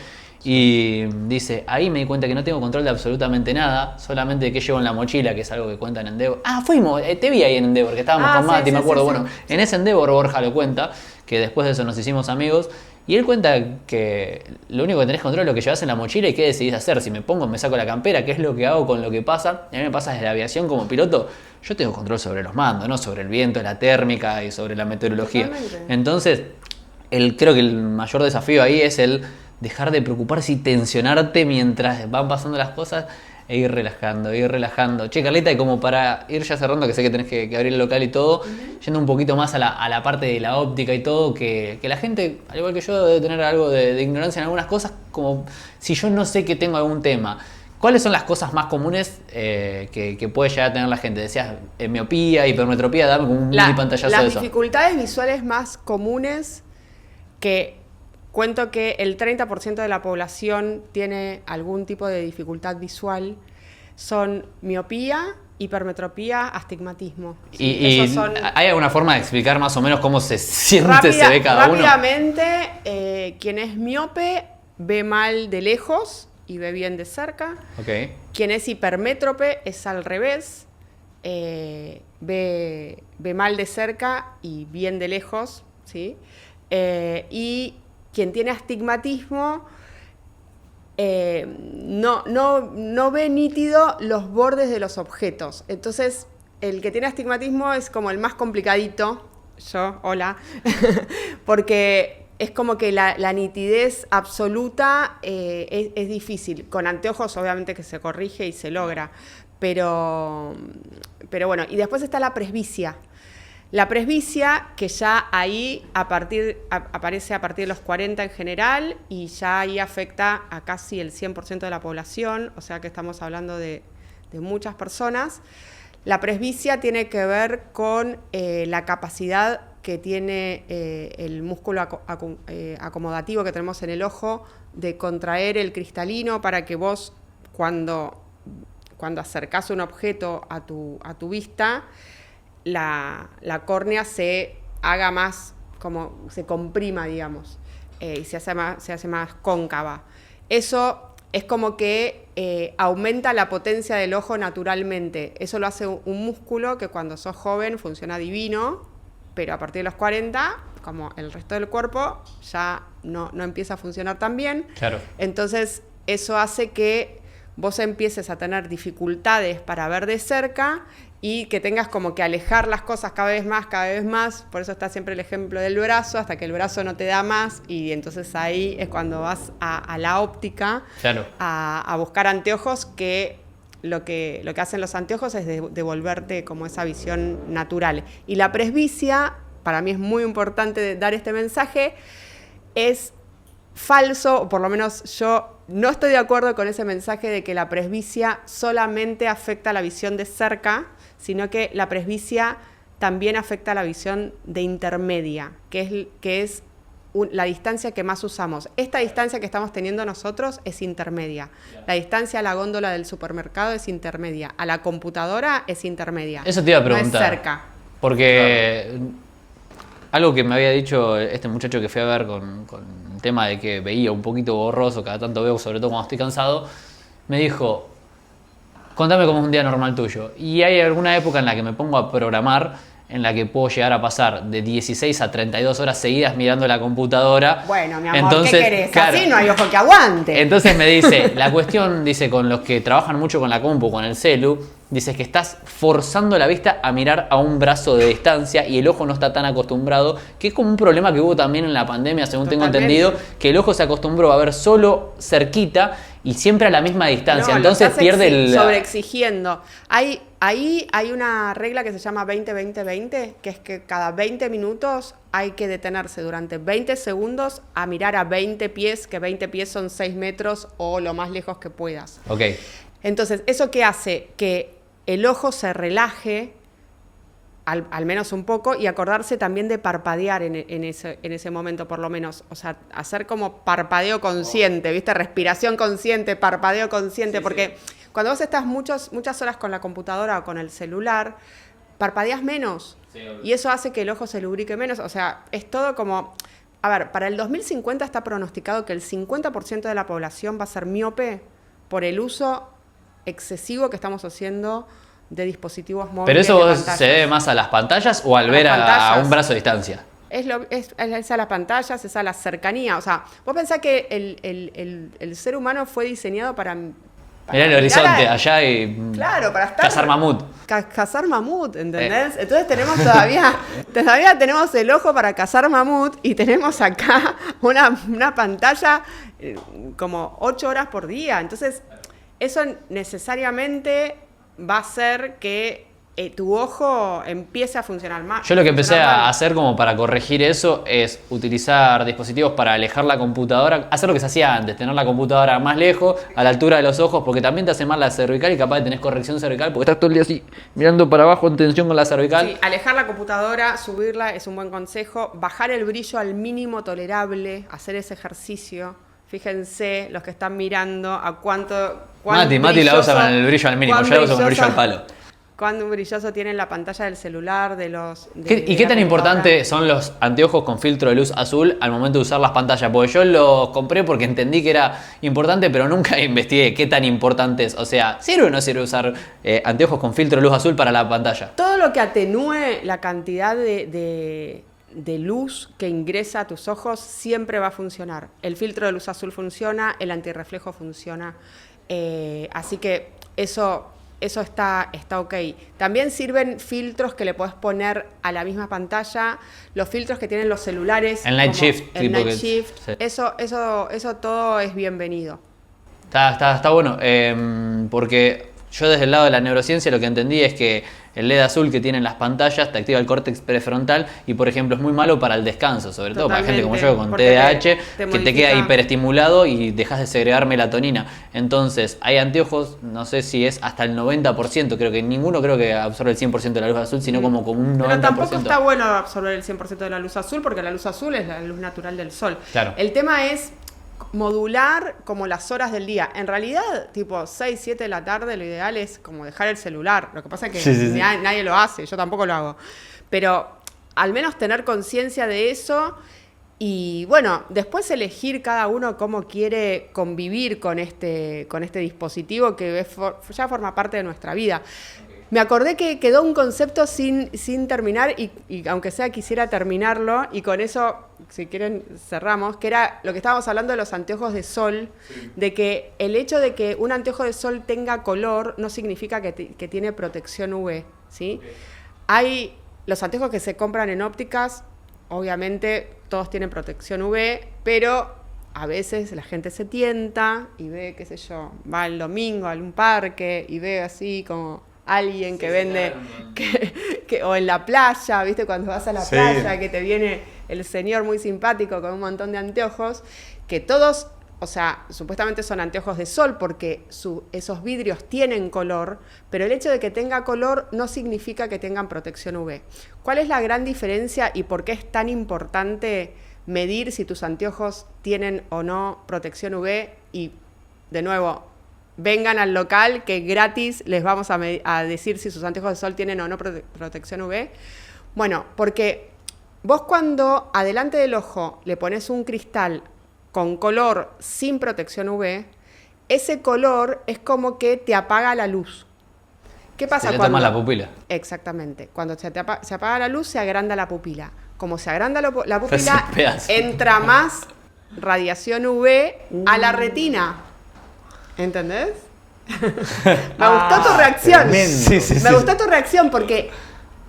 Speaker 3: Y dice, ahí me di cuenta que no tengo control de absolutamente nada, solamente de qué llevo en la mochila, que es algo que cuenta en Endeavor. Fuimos, te vi ahí en Endeavor, que estábamos con Mati, me acuerdo. Bueno, en ese Endeavor Borja lo cuenta, que después de eso nos hicimos amigos. Y él cuenta que lo único que tenés control es lo que llevas en la mochila y qué decidís hacer. Si me pongo, me saco la campera, qué es lo que hago con lo que pasa. Y a mí me pasa desde la aviación como piloto, yo tengo control sobre los mandos, ¿no? Sobre el viento, la térmica y sobre la meteorología. Totalmente. Entonces, creo que el mayor desafío ahí es el dejar de preocuparse y tensionarte mientras van pasando las cosas e ir relajando. Che, Carlita, y como para ir ya cerrando, que sé que tenés que abrir el local y todo, yendo un poquito más a la parte de la óptica y todo, que la gente, al igual que yo, debe tener algo de ignorancia en algunas cosas, como si yo no sé que tengo algún tema. ¿Cuáles son las cosas más comunes que puede llegar a tener la gente? Decías miopía, hipermetropía, dame como un mini pantallazo de eso.
Speaker 1: Las dificultades visuales más comunes que cuento que el 30% de la población tiene algún tipo de dificultad visual, son miopía, hipermetropía, astigmatismo.
Speaker 3: ¿Y hay alguna forma de explicar más o menos cómo se siente, se ve cada uno?
Speaker 1: Rápidamente, quien es miope ve mal de lejos y ve bien de cerca.
Speaker 3: Okay.
Speaker 1: Quien es hipermétrope es al revés, ve mal de cerca y bien de lejos, ¿sí? Y quien tiene astigmatismo no ve nítido los bordes de los objetos. Entonces, el que tiene astigmatismo es como el más complicadito, porque es como que la nitidez absoluta es difícil. Con anteojos, obviamente, que se corrige y se logra. Pero bueno, y después está la presbicia. La presbicia, que ya ahí aparece a partir de los 40 en general, y ya ahí afecta a casi el 100% de la población, o sea que estamos hablando de muchas personas. La presbicia tiene que ver con la capacidad que tiene el músculo acomodativo que tenemos en el ojo de contraer el cristalino para que vos, cuando acercás un objeto a tu vista, la córnea se haga más, como se comprima, digamos, y se hace más cóncava. Eso es como que aumenta la potencia del ojo naturalmente. Eso lo hace un músculo que cuando sos joven funciona divino, pero a partir de los 40, como el resto del cuerpo, ya no empieza a funcionar tan bien.
Speaker 3: Claro.
Speaker 1: Entonces, eso hace que vos empieces a tener dificultades para ver de cerca y que tengas como que alejar las cosas cada vez más. Por eso está siempre el ejemplo del brazo, hasta que el brazo no te da más, y entonces ahí es cuando vas a la óptica,
Speaker 3: claro,
Speaker 1: a buscar anteojos, que lo que hacen los anteojos es devolverte como esa visión natural. Y la presbicia, para mí es muy importante dar este mensaje, es falso, o por lo menos yo no estoy de acuerdo con ese mensaje de que la presbicia solamente afecta la visión de cerca, sino que la presbicia también afecta la visión de intermedia, que es la distancia que más usamos. Esta distancia que estamos teniendo nosotros es intermedia. La distancia a la góndola del supermercado es intermedia. A la computadora es intermedia.
Speaker 3: Eso te iba a preguntar.
Speaker 1: No es cerca.
Speaker 3: Porque algo que me había dicho este muchacho que fui a ver con el tema de que veía un poquito borroso, cada tanto veo, sobre todo cuando estoy cansado, me dijo: contame cómo es un día normal tuyo. Y hay alguna época en la que me pongo a programar, en la que puedo llegar a pasar de 16 a 32 horas seguidas mirando la computadora.
Speaker 1: Bueno, mi amor,
Speaker 3: entonces,
Speaker 1: ¿qué querés?
Speaker 3: claro,
Speaker 1: Así no hay ojo que aguante.
Speaker 3: Entonces me dice, la cuestión, dice, con los que trabajan mucho con la compu, con el celu, dice que estás forzando la vista a mirar a un brazo de distancia y el ojo no está tan acostumbrado, que es como un problema que hubo también en la pandemia, según
Speaker 1: Totalmente.
Speaker 3: tengo entendido, que el ojo se acostumbró a ver solo cerquita y siempre a la misma distancia.
Speaker 1: No,
Speaker 3: entonces pierde el...
Speaker 1: sobreexigiendo. Ahí hay una regla que se llama 20-20-20, que es que cada 20 minutos hay que detenerse durante 20 segundos a mirar a 20 pies, que 20 pies son 6 metros o lo más lejos que puedas.
Speaker 3: Ok.
Speaker 1: Entonces, ¿eso qué hace? Que el ojo se relaje, al menos un poco, y acordarse también de parpadear en ese momento, por lo menos. O sea, hacer como parpadeo consciente, ¿viste? Respiración consciente, parpadeo consciente, porque cuando vos estás muchas horas con la computadora o con el celular, parpadeas menos, y eso hace que el ojo se lubrique menos. O sea, es todo como... A ver, para el 2050 está pronosticado que el 50% de la población va a ser miope por el uso excesivo que estamos haciendo de dispositivos móviles.
Speaker 3: ¿Pero eso
Speaker 1: de
Speaker 3: vos se debe más a las pantallas o al ver a un brazo de distancia?
Speaker 1: Es a las pantallas, es a la cercanía. O sea, vos pensás que el ser humano fue diseñado para
Speaker 3: Mirá el horizonte, allá y...
Speaker 1: Claro, para estar...
Speaker 3: Cazar mamut.
Speaker 1: Cazar mamut, ¿entendés? Entonces tenemos todavía tenemos el ojo para cazar mamut, y tenemos acá una pantalla como 8 horas por día. Entonces, eso necesariamente va a hacer que tu ojo empiece a funcionar más.
Speaker 3: Yo lo que empecé a hacer como para corregir eso es utilizar dispositivos para alejar la computadora, hacer lo que se hacía antes, tener la computadora más lejos, a la altura de los ojos, porque también te hace mal la cervical y capaz de tenés corrección cervical, porque estás todo el día así, mirando para abajo en tensión con la cervical.
Speaker 1: Sí, alejar la computadora, subirla es un buen consejo, bajar el brillo al mínimo tolerable, hacer ese ejercicio. Fíjense, los que están mirando, a cuánto
Speaker 3: Mati la usa con el brillo al mínimo, yo la uso con el brillo al palo.
Speaker 1: Cuán brilloso tiene la pantalla del celular,
Speaker 3: ¿Y qué tan importante son los anteojos con filtro de luz azul al momento de usar las pantallas? Porque yo los compré porque entendí que era importante, pero nunca investigué qué tan importante es. O sea, ¿sirve o no sirve usar anteojos con filtro de luz azul para la pantalla?
Speaker 1: Todo lo que atenúe la cantidad de luz que ingresa a tus ojos siempre va a funcionar. El filtro de luz azul funciona, el antirreflejo funciona. Así que eso está ok. También sirven filtros que le podés poner a la misma pantalla, los filtros que tienen los celulares.
Speaker 3: El Night Shift.
Speaker 1: El Night Shift. Sí. Eso todo es bienvenido.
Speaker 3: Está bueno, porque yo desde el lado de la neurociencia lo que entendí es que el LED azul que tienen las pantallas te activa el córtex prefrontal y, por ejemplo, es muy malo para el descanso, sobre todo para gente como yo con TDAH, que te queda hiperestimulado y dejas de segregar melatonina. Entonces, hay anteojos, no sé si es hasta el 90%, creo que ninguno absorbe el 100% de la luz azul, sino como un 90%.
Speaker 1: Pero tampoco está bueno absorber el 100% de la luz azul, porque la luz azul es la luz natural del sol.
Speaker 3: Claro.
Speaker 1: El tema es modular como las horas del día. En realidad, tipo 6, 7 de la tarde, lo ideal es como dejar el celular. Lo que pasa es que nadie lo hace, yo tampoco lo hago. Pero al menos tener conciencia de eso y, bueno, después elegir cada uno cómo quiere convivir con este dispositivo que ya forma parte de nuestra vida. Me acordé que quedó un concepto sin terminar y aunque sea quisiera terminarlo y con eso, si quieren, cerramos, que era lo que estábamos hablando de los anteojos de sol, de que el hecho de que un anteojo de sol tenga color no significa que tiene protección UV, ¿sí? Hay los anteojos que se compran en ópticas, obviamente todos tienen protección UV, pero a veces la gente se tienta y ve, qué sé yo, va el domingo a un parque y ve así como alguien que vende, o en la playa, ¿viste? Cuando vas a la playa, que te viene el señor muy simpático con un montón de anteojos, que todos, o sea, supuestamente son anteojos de sol porque esos vidrios tienen color, pero el hecho de que tenga color no significa que tengan protección UV. ¿Cuál es la gran diferencia y por qué es tan importante medir si tus anteojos tienen o no protección UV? Y, de nuevo, vengan al local que gratis les vamos a decir si sus anteojos de sol tienen o no protección UV. Bueno, porque vos cuando adelante del ojo le pones un cristal con color sin protección UV, ese color es como que te apaga la luz. ¿Qué pasa cuando? Se
Speaker 3: tapa la pupila.
Speaker 1: Exactamente. Cuando se apaga la luz, se agranda la pupila. Como se agranda la pupila, entra más radiación UV a la retina. ¿Entendés? Me gustó tu reacción. Me gustó tu reacción porque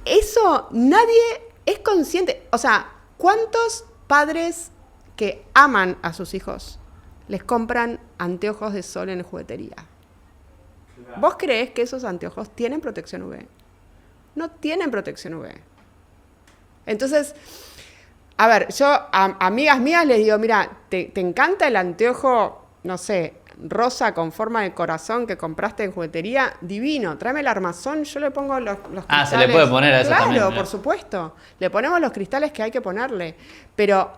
Speaker 1: eso nadie es consciente. O sea, ¿cuántos padres que aman a sus hijos les compran anteojos de sol en juguetería? Claro. ¿Vos creés que esos anteojos tienen protección UV? No tienen protección UV. Entonces, a ver, yo a amigas mías les digo, mira, ¿te encanta el anteojo, no sé, rosa con forma de corazón que compraste en juguetería? Divino, tráeme el armazón, yo le pongo los cristales.
Speaker 3: Se le puede poner a eso también.
Speaker 1: Claro, por supuesto. Le ponemos los cristales que hay que ponerle. Pero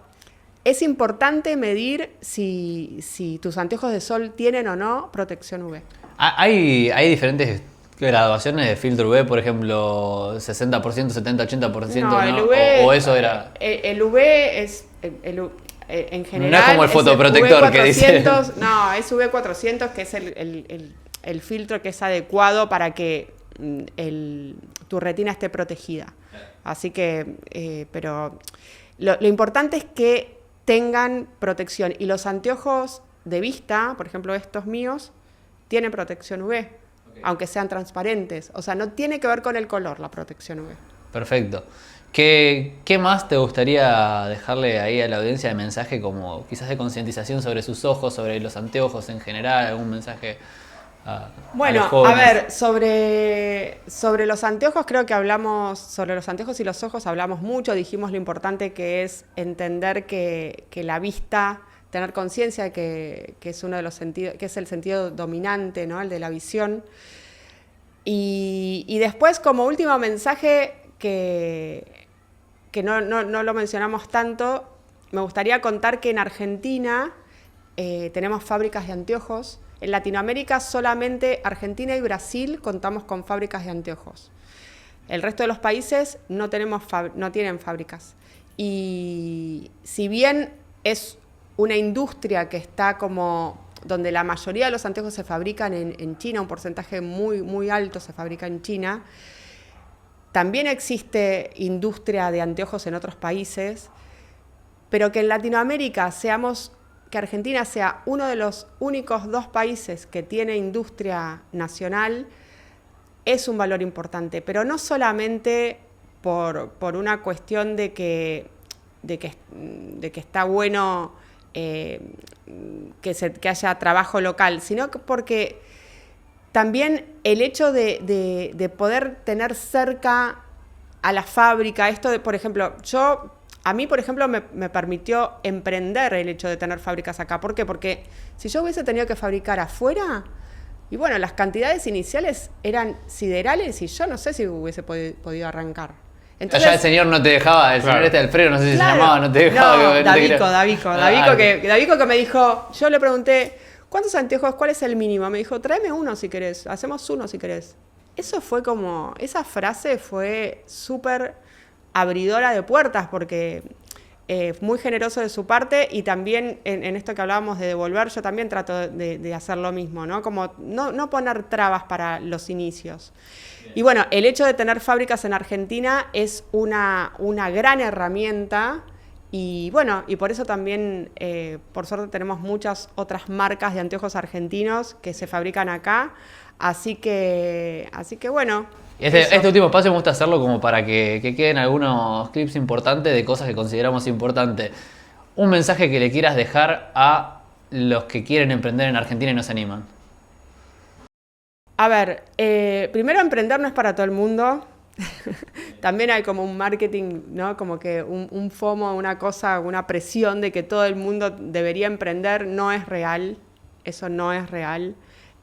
Speaker 1: es importante medir si tus anteojos de sol tienen o no protección UV.
Speaker 3: Hay diferentes graduaciones de filtro UV, por ejemplo, 60%, 70%, 80%,
Speaker 1: no, el UV,
Speaker 3: o eso era.
Speaker 1: El UV es en general.
Speaker 3: No es como el fotoprotector que dice.
Speaker 1: No, es UV400, que es el filtro que es adecuado para que tu retina esté protegida. Así que, pero lo importante es que tengan protección. Y los anteojos de vista, por ejemplo estos míos, tienen protección UV, aunque sean transparentes. O sea, no tiene que ver con el color la protección UV.
Speaker 3: Perfecto. ¿Qué más te gustaría dejarle ahí a la audiencia de mensaje, como quizás de concientización sobre sus ojos, sobre los anteojos en general, algún mensaje a los jóvenes?
Speaker 1: A ver, sobre los anteojos creo que hablamos, sobre los anteojos y los ojos hablamos mucho, dijimos lo importante que es entender que la vista, tener conciencia de que es uno de los sentidos, que es el sentido dominante, ¿no? El de la visión. Y después, como último mensaje, que no lo mencionamos tanto, me gustaría contar que en Argentina tenemos fábricas de anteojos. En Latinoamérica solamente Argentina y Brasil contamos con fábricas de anteojos. El resto de los países no tienen fábricas. Y si bien es una industria que está como donde la mayoría de los anteojos se fabrican en China, un porcentaje muy, muy alto se fabrica en China, también existe industria de anteojos en otros países, pero que en Latinoamérica que Argentina sea uno de los únicos 2 países que tiene industria nacional, es un valor importante, pero no solamente por una cuestión de que está bueno que haya trabajo local, sino porque también el hecho de poder tener cerca a la fábrica, esto de, por ejemplo, a mí, por ejemplo, me permitió emprender el hecho de tener fábricas acá. ¿Por qué? Porque si yo hubiese tenido que fabricar afuera, y bueno, las cantidades iniciales eran siderales y yo no sé si hubiese podido arrancar. Entonces,
Speaker 3: allá el señor no te dejaba, el señor Alfredo, no sé si
Speaker 1: claro,
Speaker 3: se llamaba, no te dejaba.
Speaker 1: No, Davico
Speaker 3: Ah,
Speaker 1: que me dijo, yo le pregunté, ¿cuántos anteojos? ¿Cuál es el mínimo? Me dijo, tráeme uno si querés, hacemos uno si querés. Eso fue como, esa frase fue súper abridora de puertas porque muy generoso de su parte y también en esto que hablábamos de devolver, yo también trato de hacer lo mismo, ¿no? Como no poner trabas para los inicios. Y bueno, el hecho de tener fábricas en Argentina es una gran herramienta y bueno, y por eso también, por suerte, tenemos muchas otras marcas de anteojos argentinos que se fabrican acá. Así que bueno.
Speaker 3: Este último espacio me gusta hacerlo como para que queden algunos clips importantes de cosas que consideramos importantes. Un mensaje que le quieras dejar a los que quieren emprender en Argentina y no se animan.
Speaker 1: A ver, primero emprender no es para todo el mundo. También hay como un marketing, ¿no? Como que un FOMO, una cosa, una presión de que todo el mundo debería emprender. No es real. Eso no es real.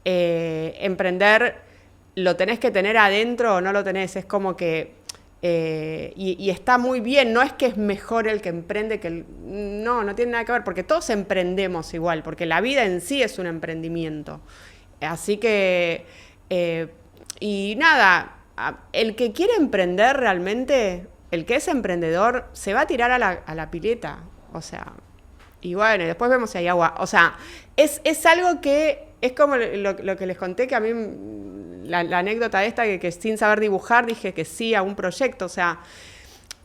Speaker 1: Emprender lo tenés que tener adentro o no lo tenés. Es como que... y está muy bien. No es que es mejor el que emprende que el... No tiene nada que ver. Porque todos emprendemos igual. Porque la vida en sí es un emprendimiento. Así que... y nada... El que quiere emprender realmente, el que es emprendedor, se va a tirar a la pileta. O sea, y bueno, después vemos si hay agua. O sea, es algo que es como lo que les conté, que a mí, la anécdota esta, que sin saber dibujar dije que sí a un proyecto. O sea,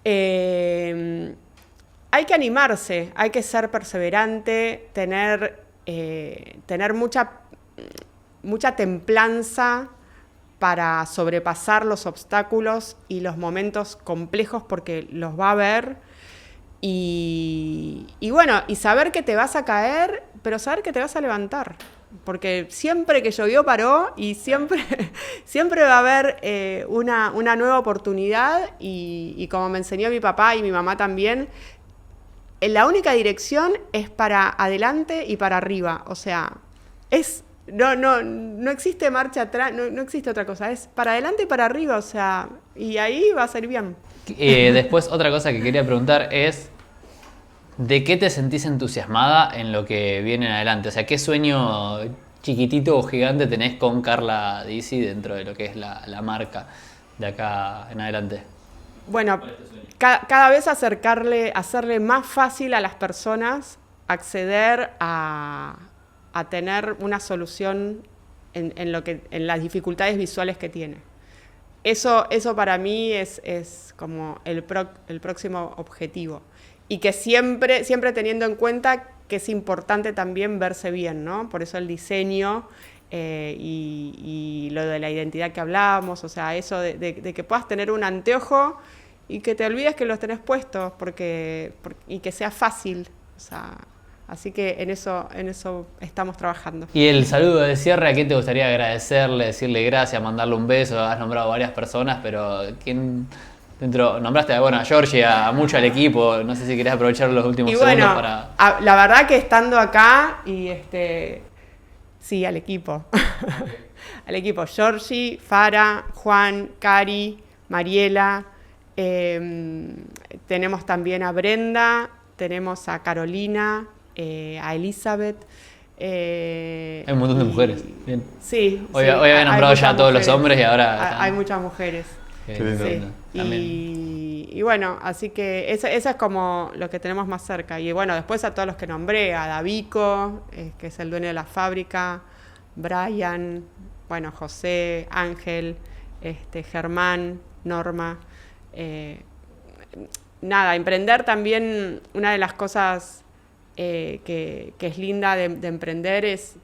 Speaker 1: hay que animarse, hay que ser perseverante, tener mucha templanza para sobrepasar los obstáculos y los momentos complejos porque los va a haber y bueno, y saber que te vas a caer, pero saber que te vas a levantar, porque siempre que llovió paró y siempre va a haber una nueva oportunidad y como me enseñó mi papá y mi mamá también, la única dirección es para adelante y para arriba, o sea, no existe marcha atrás, no existe otra cosa, es para adelante y para arriba, o sea, y ahí va a salir bien.
Speaker 3: Después otra cosa que quería preguntar es, ¿de qué te sentís entusiasmada en lo que viene en adelante? O sea, ¿qué sueño chiquitito o gigante tenés con Carla Disi dentro de lo que es la marca de acá en adelante?
Speaker 1: Bueno, cada vez hacerle más fácil a las personas acceder a tener una solución en las dificultades visuales que tiene. Eso para mí es como el próximo objetivo. Y que siempre teniendo en cuenta que es importante también verse bien, ¿no? Por eso el diseño y lo de la identidad que hablábamos, o sea, eso de que puedas tener un anteojo y que te olvides que los tenés puestos y que sea fácil, o sea... Así que en eso estamos trabajando.
Speaker 3: Y el saludo de cierre, ¿a quién te gustaría agradecerle, decirle gracias, mandarle un beso? Has nombrado varias personas, pero ¿quién nombraste a Georgie, mucho al equipo? No sé si querés aprovechar los últimos segundos para...
Speaker 1: La verdad que estando acá y sí, al equipo. Al equipo, Georgie, Fara, Juan, Cari, Mariela, tenemos también a Brenda, tenemos a Carolina, a Elizabeth.
Speaker 3: Hay un montón de mujeres. Bien.
Speaker 1: Sí.
Speaker 3: Hoy había nombrado ya a todos los hombres y ahora...
Speaker 1: Hay muchas mujeres. Sí. Y bueno, así que eso es como lo que tenemos más cerca. Y bueno, después a todos los que nombré, a Davico, que es el dueño de la fábrica, Brian, bueno, José, Ángel, Germán, Norma. Nada, emprender también, una de las cosas que es linda de emprender es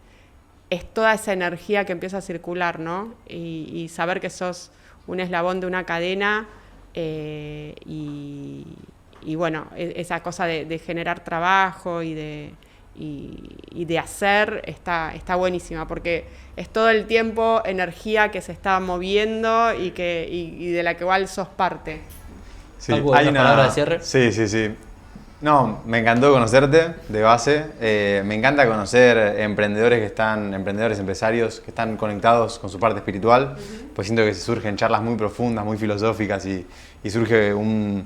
Speaker 1: toda esa energía que empieza a circular, ¿no? Y saber que sos un eslabón de una cadena y bueno, esa cosa de generar trabajo y y de hacer está buenísima, porque es todo el tiempo energía que se está moviendo y de la que igual sos parte.
Speaker 2: Sí,
Speaker 3: Paco,
Speaker 2: hay
Speaker 3: ¿una palabra de cierre?
Speaker 2: Sí. No, me encantó conocerte de base. Me encanta conocer emprendedores, empresarios que están conectados con su parte espiritual, pues siento que se surgen charlas muy profundas, muy filosóficas y surge una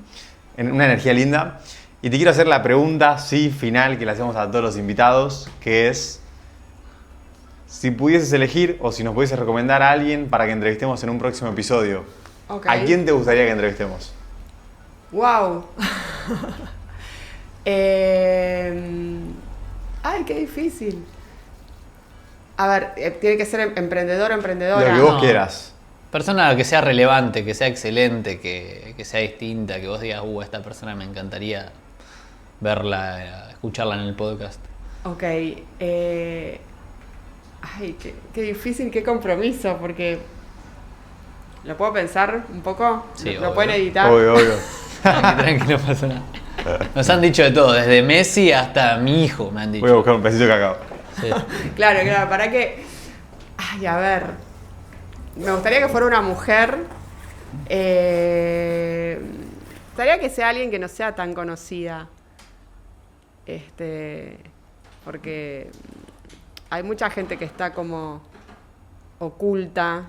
Speaker 2: energía linda. Y te quiero hacer la pregunta, final, que le hacemos a todos los invitados, que es, si pudieses elegir o si nos pudieses recomendar a alguien para que entrevistemos en un próximo episodio,
Speaker 1: Okay.
Speaker 2: ¿a quién te gustaría que entrevistemos?
Speaker 1: ¡Wow! ¡Ay, qué difícil! A ver, tiene que ser emprendedora.
Speaker 2: Lo que vos
Speaker 3: No.
Speaker 2: quieras.
Speaker 3: Persona que sea relevante, que sea excelente, que sea distinta, que vos digas, esta persona me encantaría verla, escucharla en el podcast.
Speaker 1: Ok. Ay, qué difícil, qué compromiso, porque... ¿Lo puedo pensar un poco?
Speaker 3: Sí,
Speaker 1: ¿Lo
Speaker 3: obvio.
Speaker 1: pueden editar?
Speaker 2: Obvio.
Speaker 3: Tranqui, no pasa nada. Nos han dicho de todo, desde Messi hasta mi hijo, me han dicho.
Speaker 2: Voy a buscar un pedacito de cacao.
Speaker 3: Sí.
Speaker 1: Claro, para que... Ay, a ver. Me gustaría que fuera una mujer. Me gustaría que sea alguien que no sea tan conocida. Porque hay mucha gente que está como oculta,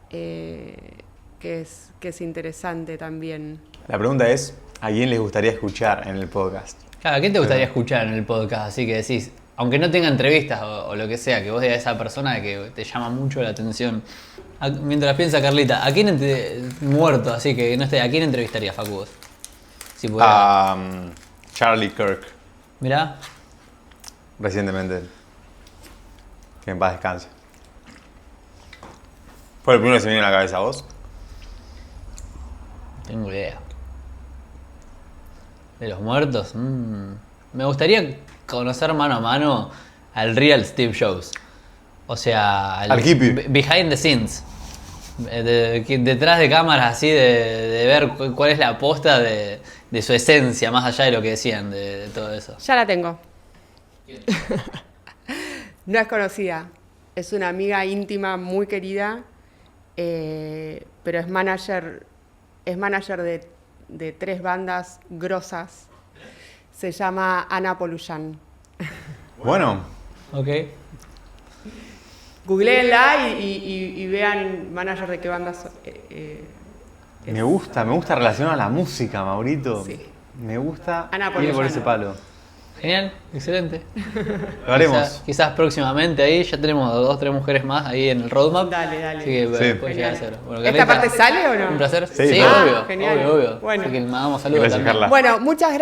Speaker 1: que es interesante también.
Speaker 2: La pregunta es, ¿a quién les gustaría escuchar en el podcast?
Speaker 3: Claro, ¿a quién te gustaría escuchar en el podcast? Así que decís, aunque no tenga entrevistas o lo que sea, que vos digas a esa persona que te llama mucho la atención. Mientras piensa Carlita, ¿a quién muerto, así que no esté, ¿a quién entrevistarías, Facu, vos? Si pudiera.
Speaker 2: Charlie Kirk,
Speaker 3: Mirá,
Speaker 2: recientemente. Que en paz descanse. ¿Fue el primero que se me vino a la cabeza a vos?
Speaker 3: no tengo idea. ¿De los muertos? Me gustaría conocer mano a mano al real Steve Jobs. O sea,
Speaker 2: Al hippie.
Speaker 3: Behind the scenes. Detrás de cámaras, así, de ver cuál es la aposta de su esencia, más allá de lo que decían, de todo eso.
Speaker 1: Ya la tengo. No es conocida. Es una amiga íntima muy querida, pero es manager de 3 bandas grosas. Se llama Ana Poluyan.
Speaker 2: Bueno,
Speaker 3: Ok.
Speaker 1: Googleenla y vean manager de qué bandas.
Speaker 2: me gusta relacionar a la música, Maurito.
Speaker 1: Sí.
Speaker 2: Me gusta
Speaker 1: Ana
Speaker 2: ir por
Speaker 1: Poluyan.
Speaker 2: ese palo.
Speaker 3: Genial, excelente.
Speaker 2: Lo haremos.
Speaker 3: Quizás próximamente ahí ya tenemos 2 3 mujeres más ahí en el roadmap.
Speaker 1: Dale.
Speaker 3: Así que
Speaker 2: Sí.
Speaker 3: puede llegar a ser. Bueno,
Speaker 1: ¿Esta
Speaker 3: Carlita,
Speaker 1: parte sale o no?
Speaker 3: Un placer.
Speaker 2: Sí,
Speaker 3: Sí,
Speaker 2: claro.
Speaker 3: obvio,
Speaker 1: Genial.
Speaker 3: obvio.
Speaker 1: Bueno.
Speaker 3: Así que le mandamos saludos
Speaker 2: Gracias,
Speaker 3: también.
Speaker 2: Carla.
Speaker 1: Bueno, muchas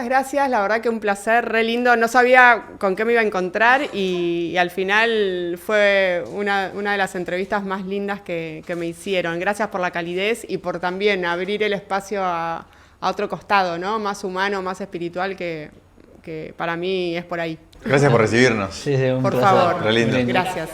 Speaker 1: gracias, la verdad que un placer, re lindo, no sabía con qué me iba a encontrar y al final fue una de las entrevistas más lindas que me hicieron. Gracias por la calidez y por también abrir el espacio a otro costado, ¿no? Más humano, más espiritual, que para mí es por ahí.
Speaker 2: Gracias por recibirnos.
Speaker 3: Sí, un
Speaker 1: Por
Speaker 3: placer.
Speaker 1: favor,
Speaker 2: Re lindo.
Speaker 1: gracias.